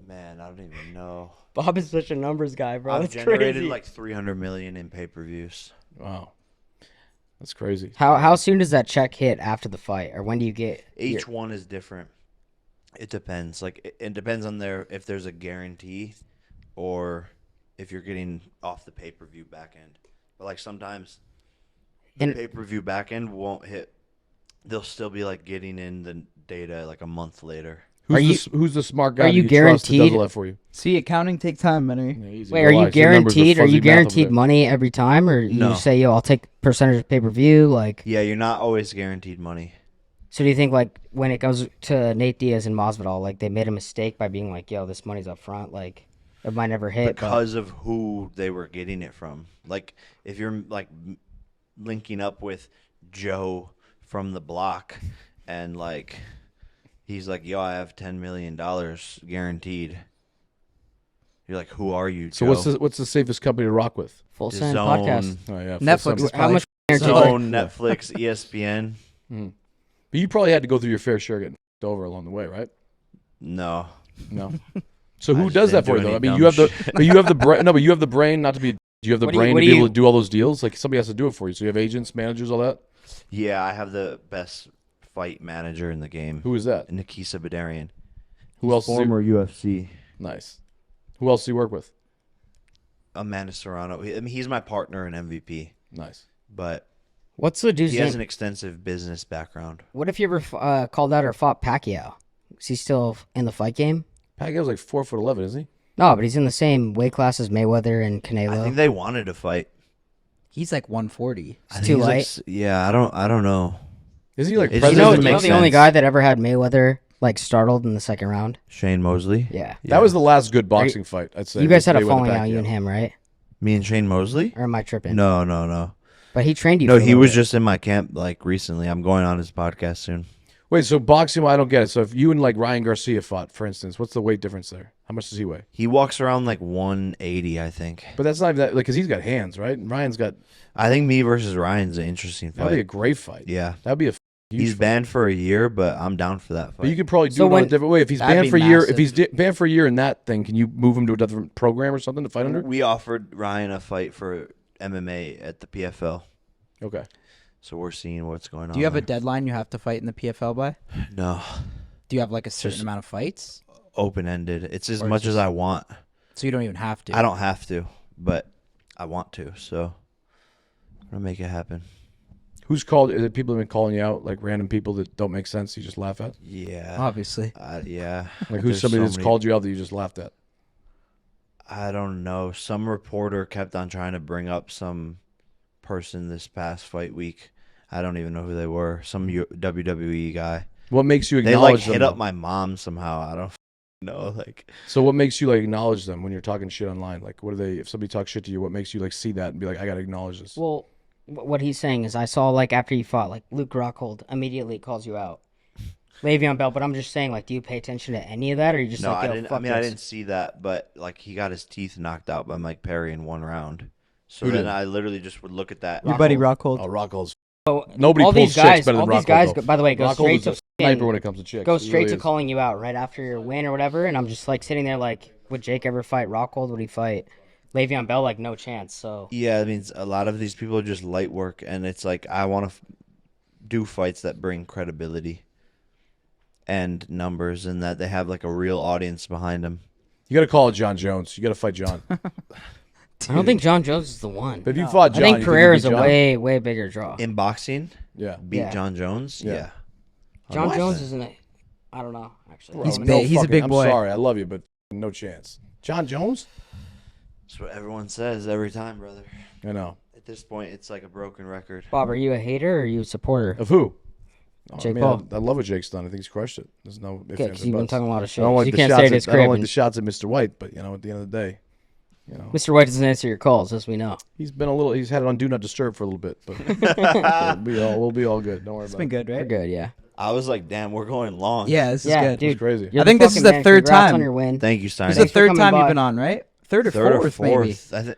Man, I don't even know. Bob is such a numbers guy, bro. I've That's generated crazy. like 300 million in pay-per-views. Wow. That's crazy. How soon does that check hit after the fight, or when do you get Each one is different. It depends. Like it depends on if there's a guarantee or if you're getting off the pay-per-view back end. But like sometimes the And- pay-per-view back end won't hit. They'll still be like getting in the data like a month later. Who's the smart guy are you that you trust that does guaranteed- all that for you? See, accounting takes time, Menery. Yeah, easy. Wait, are you Relax. Your numbers guaranteed? Are fuzzy you math over guaranteed there. money every time, or you No. say, "Yo, I'll take percentage of pay per view"? Like, Yeah, you're not always guaranteed money. so do you think like when it goes to Nate Diaz and Masvidal, like they made a mistake by being like, "Yo, this money's up front," like it might never hit. Because of who they were getting it from. Like if you're like linking up with Joe from the block and like he's like, yo, I have $10 million guaranteed. You're like, who are you, So Joe? what's the safest company to rock with? Full Send DAZN, podcast. Oh yeah, Netflix Full is Send. How probably much guaranteed? Zone, Netflix, ESPN? But you probably had to go through your fair share getting over along the way, right? No. No. So I who just does that didn't for do you though? I any mean, dumb you have the shit. but you have the brain. No, but you have the brain. Not to be. Do you have the What do you- brain what to do be able you- to do all those deals? Like somebody has to do it for you. So you have agents, managers, all that. Yeah, I have the best fight manager in the game. Who is that? Nikisa Badarian. Who else? Former UFC. Nice. Who else do you work with? Amanda Serrano. I mean, he's my partner in MVP, Nice. but What's the dude's he has name? an extensive business background. What if you ever called out or fought Pacquiao? Is he still in the fight game? Pacquiao's like 4'11", isn't he? No, but he's in the same weight class as Mayweather and Canelo. I think they wanted to fight. He's like 140. I think too he's like light. yeah, I don't know. Isn't he like It you doesn't know, president? make you know the only sense. guy that ever had Mayweather like startled in the second round? Shane Mosley. Yeah. That was the last good boxing fight, I'd say. You guys had a Mayweather falling out, Pacquiao. you and him, right? Me and Shane Mosley? Or am I tripping? No. But he trained you. No, for a he little was bit. just in my camp like recently. I'm going on his podcast soon. Wait, so boxing? Well, I don't get it. So if you and like Ryan Garcia fought, for instance, what's the weight difference there? How much does he weigh? He walks around like 180, I think. But that's not even that, like, because he's got hands, right? And Ryan's got. I think me versus Ryan's an interesting That'd be a fight. great fight. Yeah. That'd be a huge He's fight. banned for a year, but I'm down for that fight. But you could probably do So it in when- a different way. If he's That'd banned be for a year, if massive. he's banned for a year in that thing, can you move him to a different program or something to fight under? We offered Ryan a fight for MMA at the PFL. Okay. So we're seeing what's going on. Do you have a there. deadline you have to fight in the PFL by? No. Do you have like a certain Just- amount of fights? Open-ended. It's as Or much just- as I want. So you don't even have to. I don't have to, but I want to. So I'm going to make it happen. Who's called? Is it people have been calling you out, like random people that don't make sense? You just laugh at. Yeah. Obviously. Yeah. Like who's There's somebody so that's many- called you out that you just laughed at? I don't know. Some reporter kept on trying to bring up some person this past fight week. I don't even know who they were. Some WWE guy. What makes you They acknowledge like them? hit up though? my mom somehow. I don't know. Like So what makes you like acknowledge them when you're talking shit online? Like what do they? If somebody talks shit to you, what makes you like see that and be like, I gotta acknowledge this? Well, what he's saying is, I saw like after you fought, like Luke Rockhold immediately calls you out, Le'Veon Bell. But I'm just saying, like, do you pay attention to any of that, or you just no, like, I yo, didn't. I fuck mean, I this? didn't see that, but like he got his teeth knocked out by Mike Perry in one round. So Who then did? I literally just would look at that. Your buddy Rockhold. Oh, Rockhold's So nobody all pulls these chicks guys, better than all these Rockhold, guys, though. by the way, go Rockhold straight is to a sniper when it comes to chicks. Go He straight really to is. calling you out right after your win or whatever, and I'm just like sitting there like, would Jake ever fight Rockhold? Would he fight Le'Veon Bell? Like, no chance. So Yeah, I mean, a lot of these people are just light work, and it's like I want to do fights that bring credibility and numbers, and that they have like a real audience behind them. You got to call it John Jones. You got to fight John. I don't think John Jones is the one. But if you fought John, I think you Pereira is you a beat John? way bigger draw. In boxing, Yeah. beat Yeah. John Jones. Yeah. Yeah. John 100%. Jones isn't it? I don't know actually. He's No big. He's a fucking- big I'm boy. sorry. I love you, but no chance. John Jones? That's what everyone says every time, brother. I know. At this point, it's like a broken record. Bob, are you a hater or are you a supporter? Of who? Oh, Jake I Paul. I love what Jake's done. I think he's crushed it. There's no ifs, Okay, ands, because and you've been buts. talking a lot of I shit. don't like You the can't shots say it at- is I don't crib. like the shots at Mr. White, but at the end of the day, Mr. White doesn't answer your calls, as we know. he's had it on Do Not Disturb for a little bit, but we'll be all good. Don't worry It's about been it. good, We're right? good, yeah. I was like, damn, we're going long. Yeah, this is Yeah, good. dude. It's crazy. You're I think this is fucking the man. third Congrats on time. your win. Thank you, This Stein. is the Thanks for third coming time by. you've been on, right? Third or Third or fourth, maybe. fourth. I think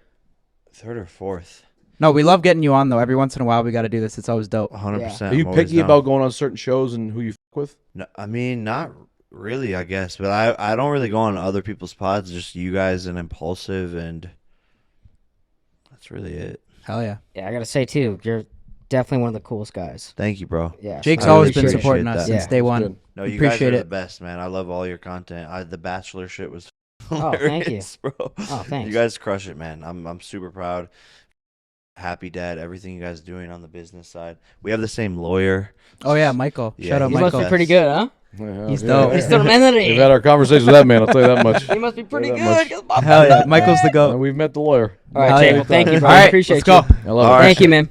third or fourth. No, we love getting you on though. Every once in a while, we got to do this. It's always dope. 100%. Are you I'm always picky down. about going on certain shows and who you fuck with? No, I mean, not really, I guess. But I don't really go on other people's pods. Just you guys and Impulsive, and that's really it. Hell yeah. Yeah, I gotta say too, you're definitely one of the coolest guys. Thank you, bro. Yeah. Jake's I always really been appreciate supporting that. us since Yeah. day one. good. No, you guys are Appreciate the it. best, man. I love all your content. The Bachelor shit was Oh, thank you. hilarious, bro. Oh, thanks. You guys crush it, man. I'm super proud. Happy dad, everything you guys are doing on the business side. We have the same lawyer. Oh yeah, Michael. Yeah, Shout out He he's must Michael. be pretty good, huh? Yeah, He's yeah. dope. Mr. Menery. We've had our conversations with that man. I'll tell you that much. He must be pretty That good. much. 'cause Bob- Hell yeah, Michael's the goat. We've met the lawyer. All right, Hell Jake. yeah. Well, thank you, bro. All I right, appreciate let's go. you. I love All it. right. Thank you, man.